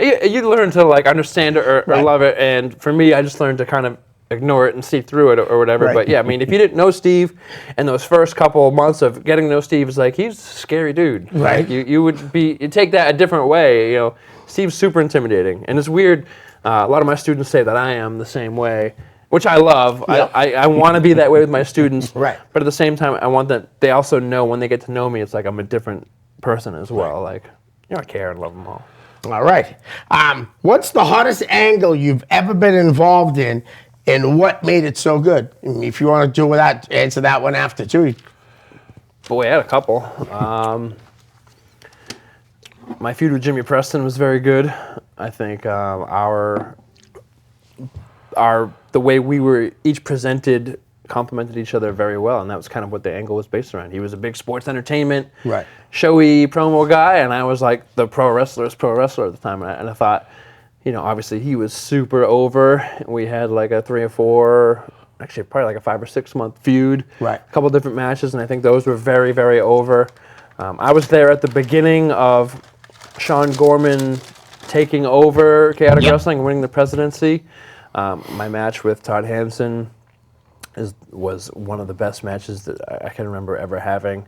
you learn to like understand it or love it. And for me, I just learned to kind of ignore it and see through it or whatever. But yeah, I mean, if you didn't know Steve and those first couple of months of getting to know Steve, it's like, he's a scary dude. Right. Like, you'd take that a different way. Steve's super intimidating. And it's weird. A lot of my students say that I am the same way, which I love. Yep. I want to be that way with my students. Right. But at the same time, I want that they also know when they get to know me, it's like I'm a different person as well. Like, I care and love them all. All right. What's the hottest angle you've ever been involved in? And what made it so good? If you want to do that, answer that one after too. Boy, I had a couple. My feud with Jimmy Preston was very good. I think the way we were each presented complemented each other very well, and that was kind of what the angle was based around. He was a big sports entertainment, showy promo guy, and I was like the pro wrestler at the time, and I thought, obviously he was super over. We had like a 3 or 4, actually probably like a 5 or 6 month feud. A couple different matches, and I think those were very, very over. I was there at the beginning of Sean Gorman taking over Chaotic Wrestling and winning the presidency. My match with Todd Hansen was one of the best matches that I can remember ever having.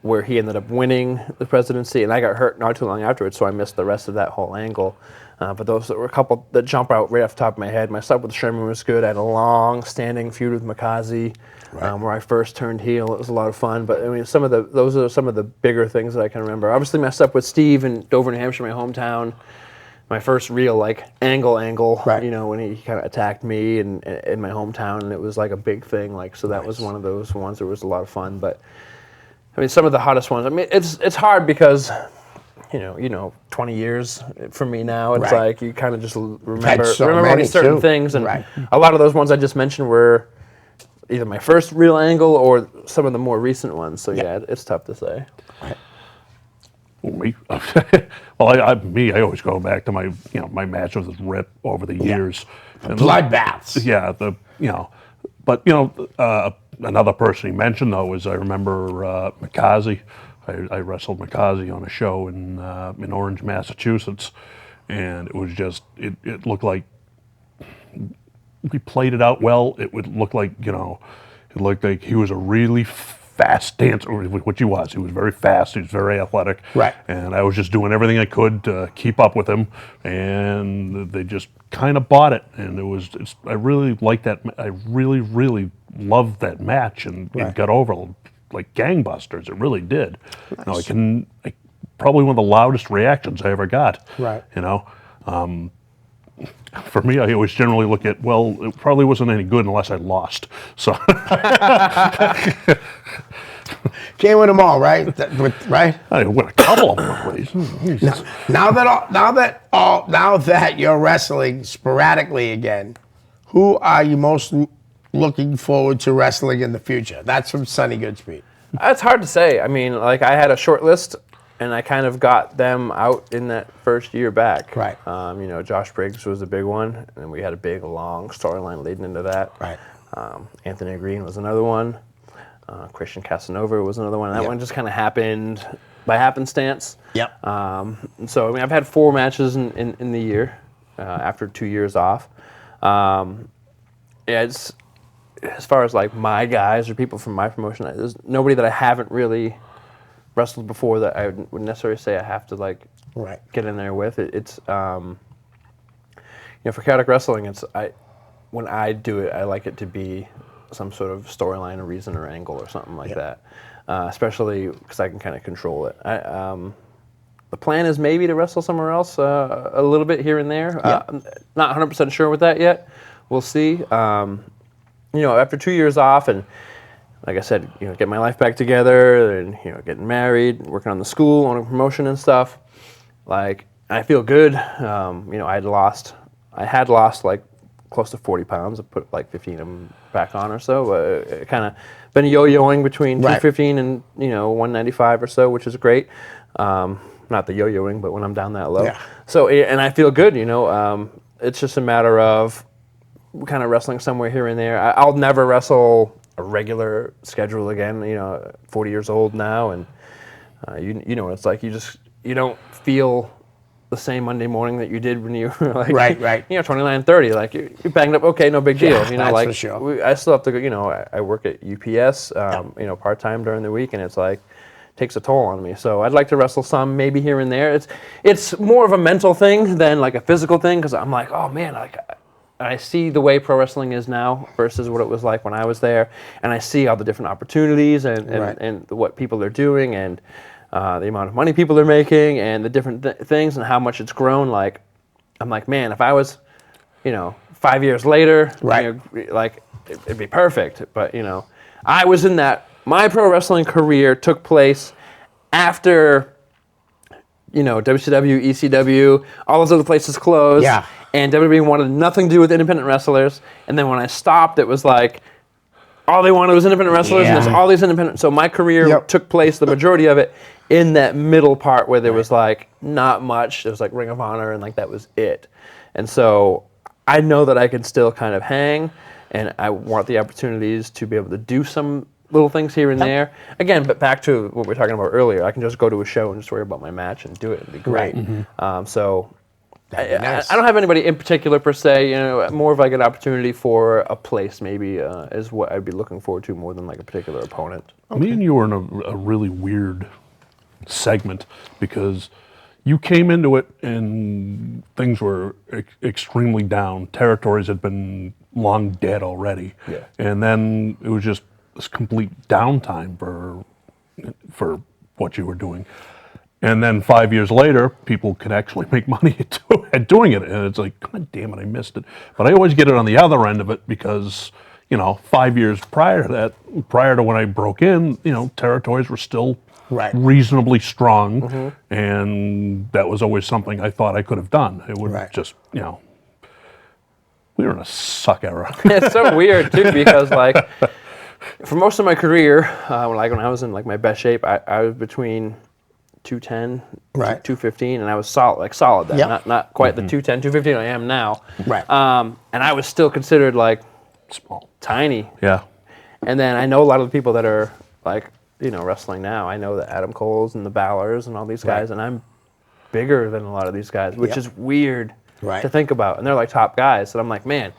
Where he ended up winning the presidency, and I got hurt not too long afterwards, so I missed the rest of that whole angle. But those were a couple that jump out right off the top of my head. My stuff with Sherman was good. I had a long-standing feud with Mikaze, where I first turned heel. It was a lot of fun. But I mean, those are some of the bigger things that I can remember. Obviously, my stuff with Steve in Dover, New Hampshire, my hometown. My first real like angle, when he kind of attacked me in my hometown, and it was like a big thing. Like, so that was one of those ones that was a lot of fun. But I mean, some of the hottest ones. I mean, it's hard because, 20 years for me now. It's like you kind of just remember certain things, and a lot of those ones I just mentioned were either my first real angle or some of the more recent ones. So yeah, it's tough to say. Well, me, I always go back to my, my match with Rip over the years. And bloodbaths. Yeah, but another person he mentioned though is I remember Mikaze. I wrestled Mikaze on a show in Orange, Massachusetts, and it was just it looked like we played it out well. It would look like it looked like he was a really fast dancer, which he was. He was very fast. He was very athletic. And I was just doing everything I could to keep up with him, and they just kind of bought it. And I really liked that. I really, really loved that match, and it got over like gangbusters. It really did. Nice. probably one of the loudest reactions I ever got. Right. You know, for me, I always generally look at, well, it probably wasn't any good unless I lost. So Can't win them all, right? Right. I win a couple of them at least. Jesus. Now that you're wrestling sporadically again, who are you most looking forward to wrestling in the future? That's from Sonny Goodspeed. It's hard to say. I mean, like I had a short list, and I kind of got them out in that first year back. Right. You know, Josh Briggs was a big one, and we had a big, long storyline leading into that. Right. Anthony Green was another one. Christian Casanova was another one. That one just kind of happened by happenstance. Yep. So, I mean, I've had 4 matches in the year after 2 years off. Yeah, it's, as far as like my guys or people from my promotion, there's nobody that I haven't really wrestled before that I would necessarily say I have to like Right. get in there with. It's you know, for chaotic wrestling, when I do it, I like it to be some sort of storyline, or reason, or angle, or something like that. Especially because I can kind of control it. The plan is maybe to wrestle somewhere else a little bit here and there. I'm not 100% sure with that yet. We'll see. You know, after 2 years off, and like I said, you know, get my life back together, and you know, getting married, working on the school, on a promotion and stuff. Like, I feel good. You know, I had lost like close to 40 pounds. I put like 15 of them back on or so. Kind of been yo-yoing between 215 and, you know, 195 or so, which is great. Not the yo-yoing, but when I'm down that low. Yeah. So, and I feel good, you know. It's just a matter of kind of wrestling somewhere here and there. I'll never wrestle a regular schedule again. You know, 40 years old now, and you know what it's like. You don't feel the same Monday morning that you did when you were like, Right. you know, 29, 30. Like you banged up, okay, no big deal. Yeah, You know, that's like for sure. I still have to go. You know, I work at UPS, you know, part time during the week, and it's like takes a toll on me. So I'd like to wrestle some, maybe here and there. It's more of a mental thing than like a physical thing, because I'm like, oh man, like I see the way pro wrestling is now versus what it was like when I was there, and I see all the different opportunities and what people are doing, and the amount of money people are making, and the different things, and how much it's grown. Like, I'm like, man, if I was, you know, 5 years later, you know, like it'd be perfect. But you know, I was in that. My pro wrestling career took place after, you know, WCW, ECW, all those other places closed. Yeah. And WWE wanted nothing to do with independent wrestlers. And then when I stopped, it was like, all they wanted was independent wrestlers, and there's all these independent. So my career took place, the majority of it, in that middle part where there was like not much. There was like Ring of Honor, and like that was it. And so I know that I can still kind of hang, and I want the opportunities to be able to do some little things here and there. Again, but back to what we were talking about earlier, I can just go to a show and just worry about my match and do it and be great. So nice. I don't have anybody in particular per se. You know, more of like an opportunity for a place maybe is what I'd be looking forward to more than like a particular opponent. Me and you were in a really weird segment because you came into it and things were extremely down. Territories had been long dead already. Yeah. And then it was just this complete downtime for what you were doing. And then 5 years later, people can actually make money at doing it. And it's like, God damn it, I missed it. But I always get it on the other end of it because, you know, 5 years prior to that, prior to when I broke in, you know, territories were still reasonably strong. And that was always something I thought I could have done. It would just, you know, we were in a suck era. It's so weird too, because like for most of my career, like when I was in like my best shape, I was between 210, 215, and I was solid then. Not quite the 210, 215 I am now. And I was still considered like Small. Tiny. Yeah. And then I know a lot of the people that are like, you know, wrestling now. I know the Adam Coles and the Balors and all these guys, and I'm bigger than a lot of these guys, which is weird to think about. And they're like top guys. And I'm like, man,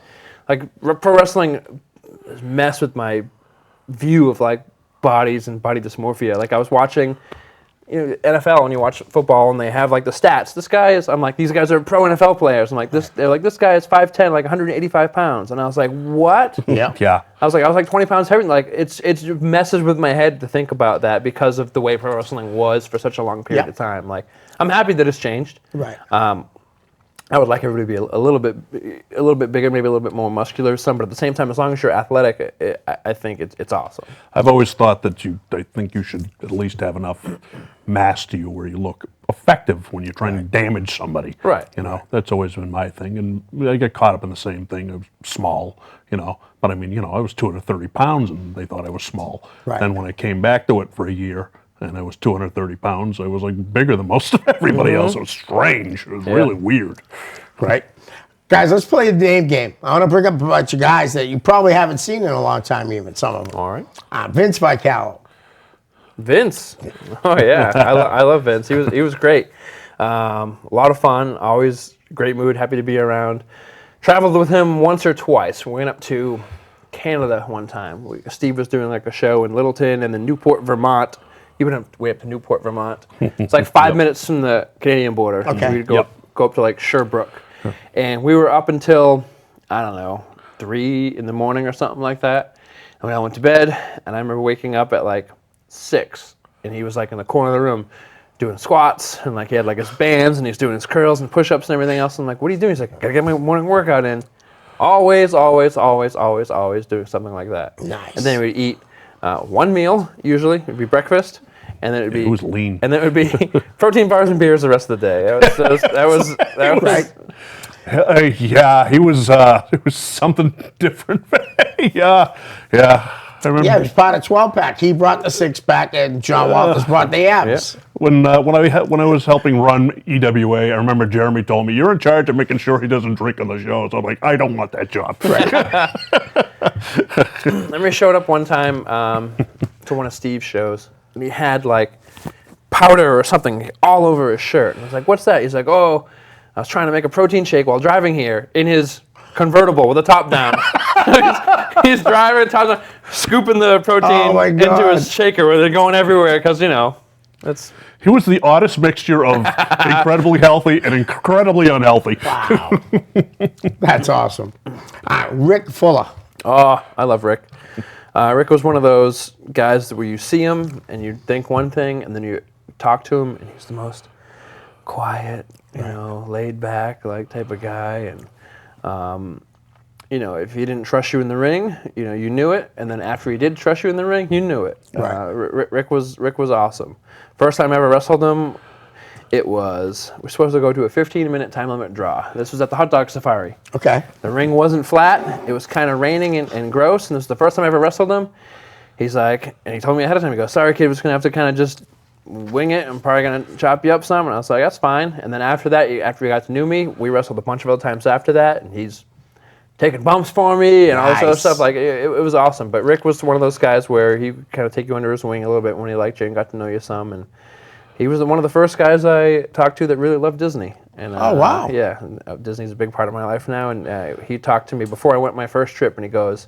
like pro wrestling has messed with my view of like bodies and body dysmorphia. Like I was watching, NFL, when you watch football and they have like the stats. This guy is. I'm like, these guys are pro NFL players. I'm like, they're like, this guy is 5'10", like 185 pounds, and I was like, what? Yeah. Yeah. I was like 20 pounds heavier. Like it messes with my head to think about that because of the way pro wrestling was for such a long period of time. Like, I'm happy that it's changed. Right. I would like everybody to be a little bit bigger, maybe a little bit more muscular, some, but at the same time, as long as you're athletic, I think it's awesome. I've always thought that I think you should at least have enough mass to you where you look effective when you're trying to damage somebody. Right. That's always been my thing. And I get caught up in the same thing. I was small, but I mean, I was 230 pounds and they thought I was small. Right. Then when I came back to it for a year, and I was 230 pounds. I was like bigger than most of everybody else. It was strange. It was really weird. Right. Guys, let's play the name game. I want to bring up a bunch of guys that you probably haven't seen in a long time, even some of them. All right. Vince Vicalo. Vince. Oh yeah, I love Vince. He was great. A lot of fun. Always great mood. Happy to be around. Traveled with him once or twice. We went up to Canada one time. Steve was doing like a show in Littleton and then Newport, Vermont. He went way up to Newport, Vermont. It's like 5 minutes from the Canadian border. Okay. We'd go up to like Sherbrooke. And we were up until, I don't know, 3 in the morning or something like that. And we all went to bed, and I remember waking up at like 6, and he was like in the corner of the room doing squats, and like he had like his bands, and he was doing his curls and push-ups and everything else. I'm like, what are you doing? He's like, gotta get my morning workout in. Always doing something like that. Nice. And then we'd eat one meal, usually. It'd be breakfast. And then it'd be. It was lean. And then it would be protein bars and beers the rest of the day. That was Right. Yeah, he was. It was something different. yeah. I remember Yeah, he was part of 12-pack. He brought the 6-pack, and John Walters brought the abs. when I was helping run EWA, I remember Jeremy told me, "You're in charge of making sure he doesn't drink on the shows." I'm like, I don't want that job. I remember he showed up one time to one of Steve's shows, and he had like powder or something all over his shirt. And I was like, "What's that?" He's like, "Oh, I was trying to make a protein shake while driving here in his convertible with the top down." he's driving, top down, scooping the protein into his shaker where they're going everywhere because it's. He was the oddest mixture of incredibly healthy and incredibly unhealthy. Wow. That's awesome. Rick Fuller. Oh, I love Rick. Rick was one of those guys where you see him and you think one thing, and then you talk to him, and he's the most quiet, laid back, like type of guy. And if he didn't trust you in the ring, you knew it. And then after he did trust you in the ring, you knew it. Right. Rick was awesome. First time I ever wrestled him, we're supposed to go to a 15-minute time limit draw. This was at the Hot Dog Safari. Okay. The ring wasn't flat. It was kind of raining and gross, and this was the first time I ever wrestled him. He's like, and he told me ahead of time, he goes, "Sorry, kid, we're just going to have to kind of just wing it. I'm probably going to chop you up some." And I was like, "That's fine." And then after that, after he got to know me, we wrestled a bunch of other times after that, and he's taking bumps for me and all this other stuff. Like, it was awesome. But Rick was one of those guys where he kind of take you under his wing a little bit when he liked you and got to know you some. And he was one of the first guys I talked to that really loved Disney. And, oh, wow. Yeah, Disney's a big part of my life now. And he talked to me before I went my first trip, and he goes,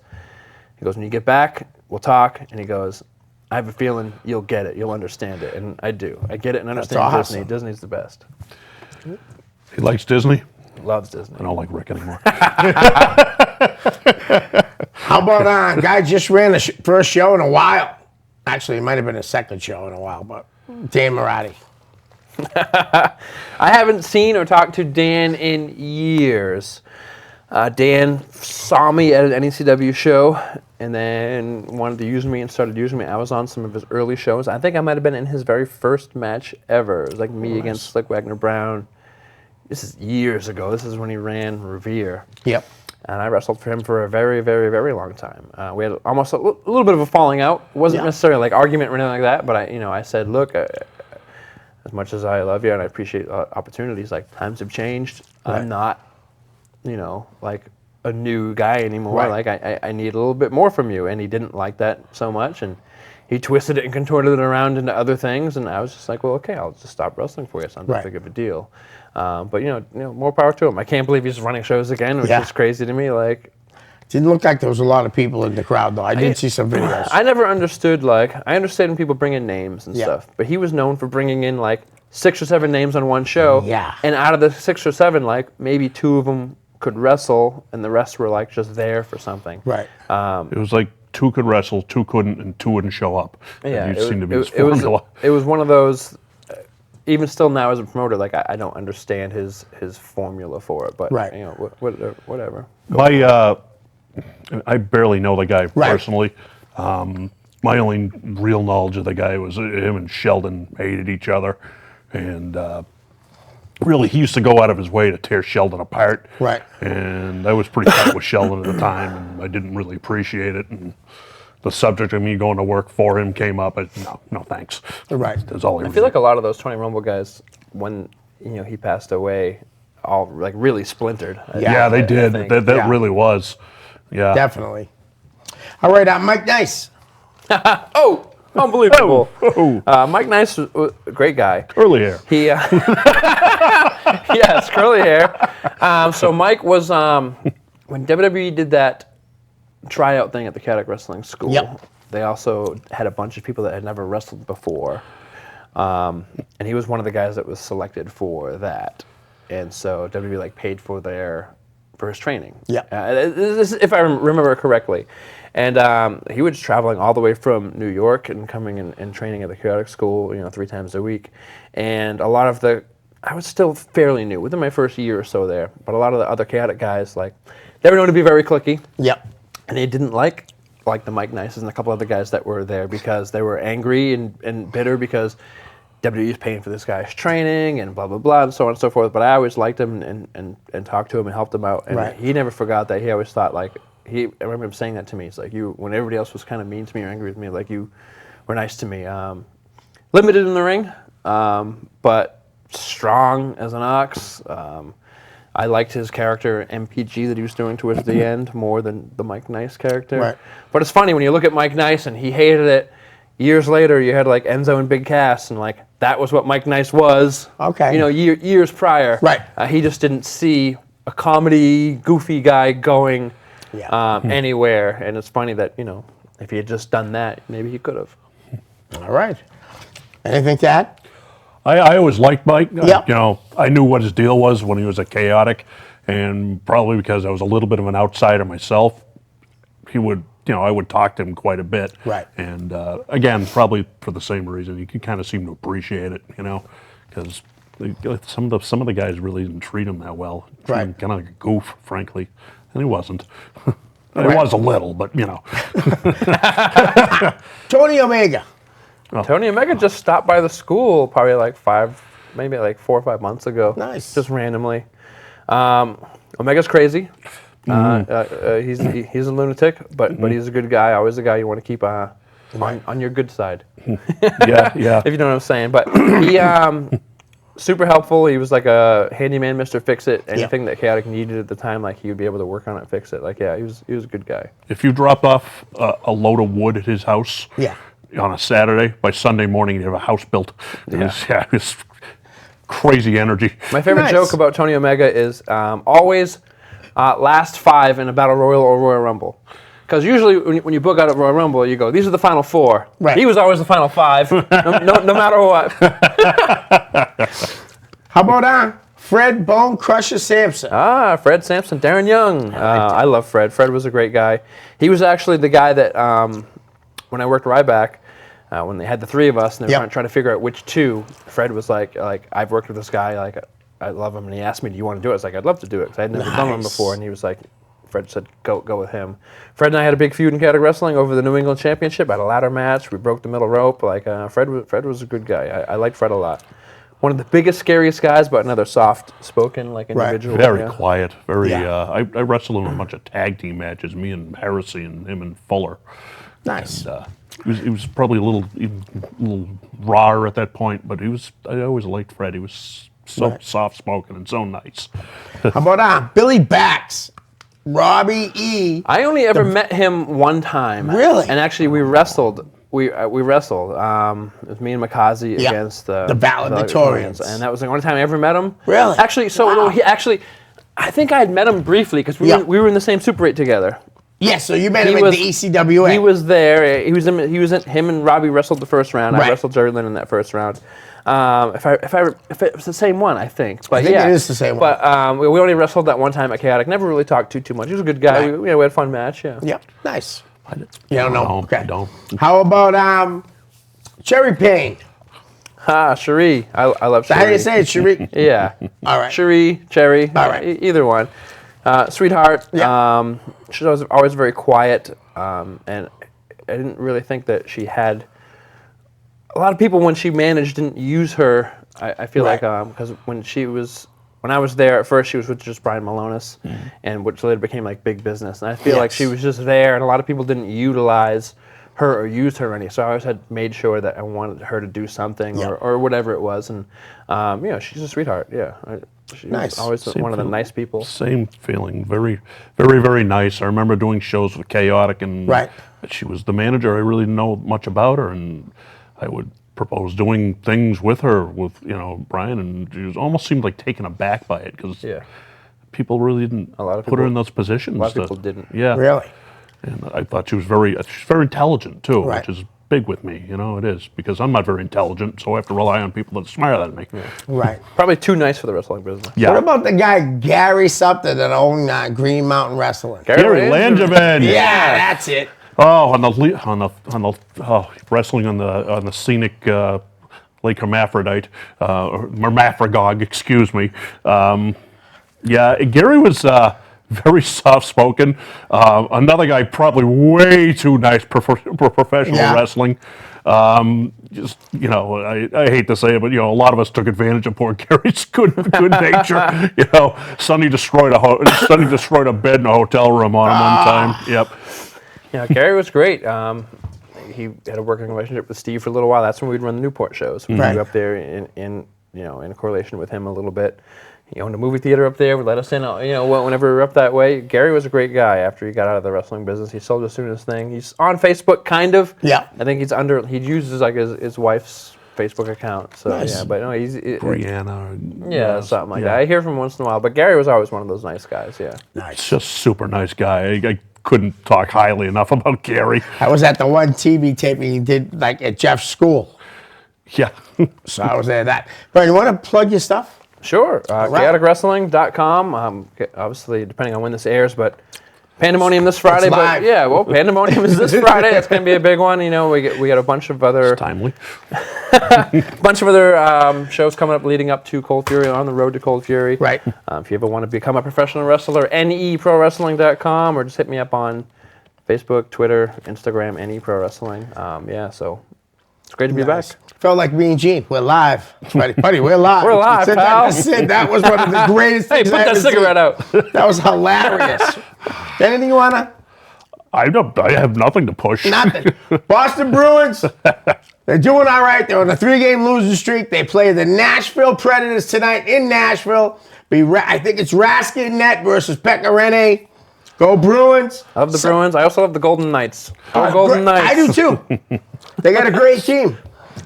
"When you get back, we'll talk." And he goes, "I have a feeling you'll get it. You'll understand it." And I do. I get it and understand awesome. Disney. Disney's the best. He likes Disney. Loves Disney. I don't like Rick anymore. How about guy just ran the first show in a while? Actually, it might have been a second show in a while, but Dan Moratti. I haven't seen or talked to Dan in years. Dan saw me at an NECW show and then wanted to use me and started using me. I was on some of his early shows. I think I might have been in his very first match ever. It was like me against Slick Wagner Brown. This is years ago. This is when he ran Revere. Yep. And I wrestled for him for a very, very, very long time. We had almost a little bit of a falling out. It wasn't necessarily like argument or anything like that, but I said, "Look, as much as I love you and I appreciate opportunities, like times have changed. Right. I'm not, like a new guy anymore. Right. Like I need a little bit more from you." And he didn't like that so much, and he twisted it and contorted it around into other things. And I was just like, "Well, okay, I'll just stop wrestling for you. It's not that big of a deal." But more power to him. I can't believe he's running shows again, which is crazy to me. Like, Didn't look like there was a lot of people in the crowd, though. I did see some videos. I never understood, like, I understand when people bring in names and Yeah. stuff, but he was known for bringing in, like, 6 or 7 names on one show. Yeah. And out of the 6 or 7, like, maybe 2 of them could wrestle, and the rest were, like, just there for something. Right. It was like 2 could wrestle, 2 couldn't, and 2 wouldn't show up. Yeah, It seemed to be his it was formula. it was one of those. Even still now as a promoter, like I don't understand his formula for it, but Right. you know, whatever. I barely know the guy Right. personally. My only real knowledge of the guy was him and Sheldon hated each other, and really he used to go out of his way to tear Sheldon apart. Right. And I was pretty tight with Sheldon at the time, and I didn't really appreciate it. And the subject of me going to work for him came up. No, thanks. Right. That's all he I was. feel like a lot of those Tony Rumble guys, when he passed away, all like really splintered. Yeah, they did. think. That Yeah. really was. Yeah. Definitely. All right, Mike Nice. Oh, unbelievable! Oh, Mike Nice, was a great guy. curly hair. He, yes, curly hair. So Mike was when WWE did that tryout thing at the Chaotic Wrestling School. Yep. They also had a bunch of people that had never wrestled before, and he was one of the guys that was selected for that. And so WWE like paid for his training. Yeah. If I remember correctly. And he was traveling all the way from New York and coming and training at the Chaotic School, 3 times a week. And a lot of I was still fairly new, within my first year or so there, but a lot of the other Chaotic guys, like, they were known to be very cliquey. Yep. And they didn't like the Mike Nices and a couple other guys that were there because they were angry and bitter because WWE is paying for this guy's training and blah, blah, blah, and so on and so forth. But I always liked him and talked to him and helped him out. And Right. he never forgot that. He always thought, like, I remember him saying that to me. It's like, when everybody else was kind of mean to me or angry with me, like, you were nice to me. Limited in the ring, but strong as an ox. I liked his character MPG that he was doing towards the end more than the Mike Nice character. Right. But it's funny when you look at Mike Nice and he hated it. Years later, you had like Enzo and Big Cass, and like that was what Mike Nice was. Okay. Years prior. Right. He just didn't see a comedy, goofy guy going Yeah. anywhere. And it's funny that if he had just done that, maybe he could have. All right. Anything to add? I always liked Mike. Yep. I knew what his deal was when he was a Chaotic, and probably because I was a little bit of an outsider myself, he would, I would talk to him quite a bit. Right. And again, probably for the same reason, you could kind of seem to appreciate it, because some of the guys really didn't treat him that well. Treat him Right. kind of like a goof, frankly, and he wasn't. Right. It was a little, but Tony Omega. Tony Omega just stopped by the school probably like 4 or 5 months ago. Nice. Just randomly. Omega's crazy. He's a lunatic, but he's a good guy. Always a guy you want to keep on your good side. yeah. If you know what I'm saying. But he super helpful. He was like a handyman, Mr. Fix-It. Anything that Chaotic needed at the time, like he would be able to work on it, fix it. Like he was a good guy. If you dropped off a load of wood at his house, Yeah. on a Saturday, by Sunday morning you have a house built. It was crazy energy. My favorite Nice. joke about Tony Omega is always last 5 in a Battle Royal or Royal Rumble. Because usually when you book out at Royal Rumble, you go, these are the final 4. Right. He was always the final 5, no matter what. How about Fred Bone Crusher Sampson? Fred Sampson, Darren Young. I love Fred. Fred was a great guy. He was actually the guy that, when I worked Ryback, when they had the 3 of us and they were trying to figure out which 2, Fred was like I've worked with this guy, like I love him, and he asked me, do you want to do it? I was like, I'd love to do it, because I had never done one Nice. before, and he was like, Fred said, go with him. Fred and I had a big feud in Chaotic Wrestling over the New England Championship. I had a ladder match. We broke the middle rope. Like Fred was a good guy. I liked Fred a lot. One of the biggest, scariest guys, but another soft-spoken individual. Very quiet. Very. Yeah. I wrestled in a bunch of tag team matches. Me and Heresy and him and Fuller. Nice. And, he was probably a little raw at that point, but I always liked Fred. He was so soft-spoken and so nice. How about Billy Bax? Robbie E. I only ever met him one time. Really? And actually, we wrestled. We wrestled. It was me and Makazi Yeah. against the Valedictorians. and that was the only time I ever met him. Really? Actually, so Wow. he actually, I think I had met him briefly because we were in the same Super 8 together. Yeah, so you met He him at was- the ECWA. He was there. Him and Robbie wrestled the first round. Right. I wrestled Jerry Lynn in that first round. If it was the same one, I think. But I think yeah, it is the same one. But we only wrestled that one time at Chaotic. Never really talked too much. He was a good guy. Right. We had a fun match. Yeah. Yep, nice. I did- You don't know? No, Okay. I don't. How about Cherry Payne? Cherie. I love Cherie. How do you say it, Cherie? Yeah. All right. Cherie, Cherry. All right. Either one. Sweetheart. Yeah. She was always very quiet, and I didn't really think that she had. A lot of people, when she managed, didn't use her. I feel Right. like because when I was there at first, she was with just Brian Malonis, and which later became like big business. And I feel like Yes. she was just there, and a lot of people didn't utilize her or use her any. So I always had made sure that I wanted her to do something Yeah. or whatever it was. And she's a sweetheart. Yeah, she Nice. was always one of the nice people. Same feeling. Very, very, very nice. I remember doing shows with Chaotic, and Right. she was the manager. I really didn't know much about her, and I would propose doing things with her, with Brian, and she almost seemed like taken aback by it because Yeah. people really didn't lot of put her people- in those positions. a lot of people didn't. Yeah. Really? And I thought she's very intelligent too, Right. which is big with me. It is because I'm not very intelligent, so I have to rely on people that are smarter than me. Right. Probably too nice for the wrestling business. Yeah. What about the guy Gary something that owned Green Mountain Wrestling? Gary Langevin? Yeah, that's it. Oh, on the wrestling on the scenic Lake Hermaphrodite, or Hermaphrodog, excuse me. Yeah, Gary was very soft-spoken. Another guy probably way too nice for professional Yeah. wrestling. Just I hate to say it, but a lot of us took advantage of poor Gary's good nature. Sonny destroyed a bed in a hotel room on him one time. Yep. Yeah, Gary was great. He had a working relationship with Steve for a little while. That's when we'd run the Newport shows. We'd Right. go up there in correlation with him a little bit. He owned a movie theater up there. Would let us in, whenever we were up that way. Gary was a great guy. After he got out of the wrestling business, he sold as soon as thing. He's on Facebook, kind of. Yeah. I think he uses like his wife's Facebook account. So Nice. yeah, but no, Brianna. yeah, something like yeah. that. I hear from him once in a while, but Gary was always one of those nice guys. Yeah. Nice. Just super nice guy. I couldn't talk highly enough about Gary. I was at the one TV taping he did like at Jeff's school. Yeah. So I was there that. Brian, you want to plug your stuff? Sure. right. ChaoticWrestling.com. Obviously, depending on when this airs, but Pandemonium this Friday. But live. yeah, well, Pandemonium is this Friday. That's going to be a big one. We got a bunch of other Timely. shows coming up leading up to Cold Fury, on the road to Cold Fury. Right. If you ever want to become a professional wrestler, neprowrestling.com, or just hit me up on Facebook, Twitter, Instagram, NE Pro Wrestling. So it's great to be back. Felt like me and Gene. We're live. Buddy, we're live. We're live, Said pal. That was one of the greatest Hey, things put I that ever cigarette seen. out. That was hilarious. Anything you want to? I have nothing to push. Nothing. Boston Bruins, they're doing all right. They're on a 3-game losing streak. They play the Nashville Predators tonight in Nashville. I think it's Raskin net versus Pecorine. Go Bruins. I love the Bruins. I also love the Golden Knights. Go Golden Knights. I do too. They got a great team.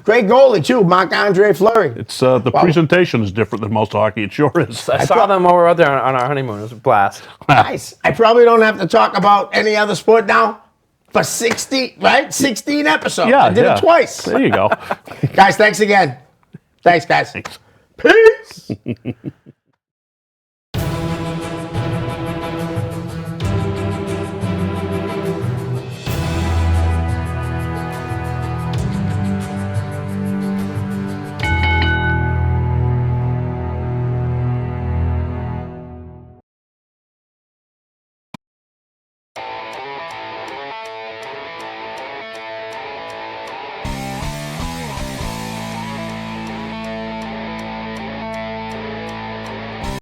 Great goalie too, Marc-Andre Fleury. It's the presentation is different than most hockey. It sure is. I saw them while we were out there on our honeymoon. It was a blast. Nice. I probably don't have to talk about any other sport now for 16 episodes. Yeah, I did it twice. There you go. Guys, thanks again. Thanks, guys. Thanks. Peace.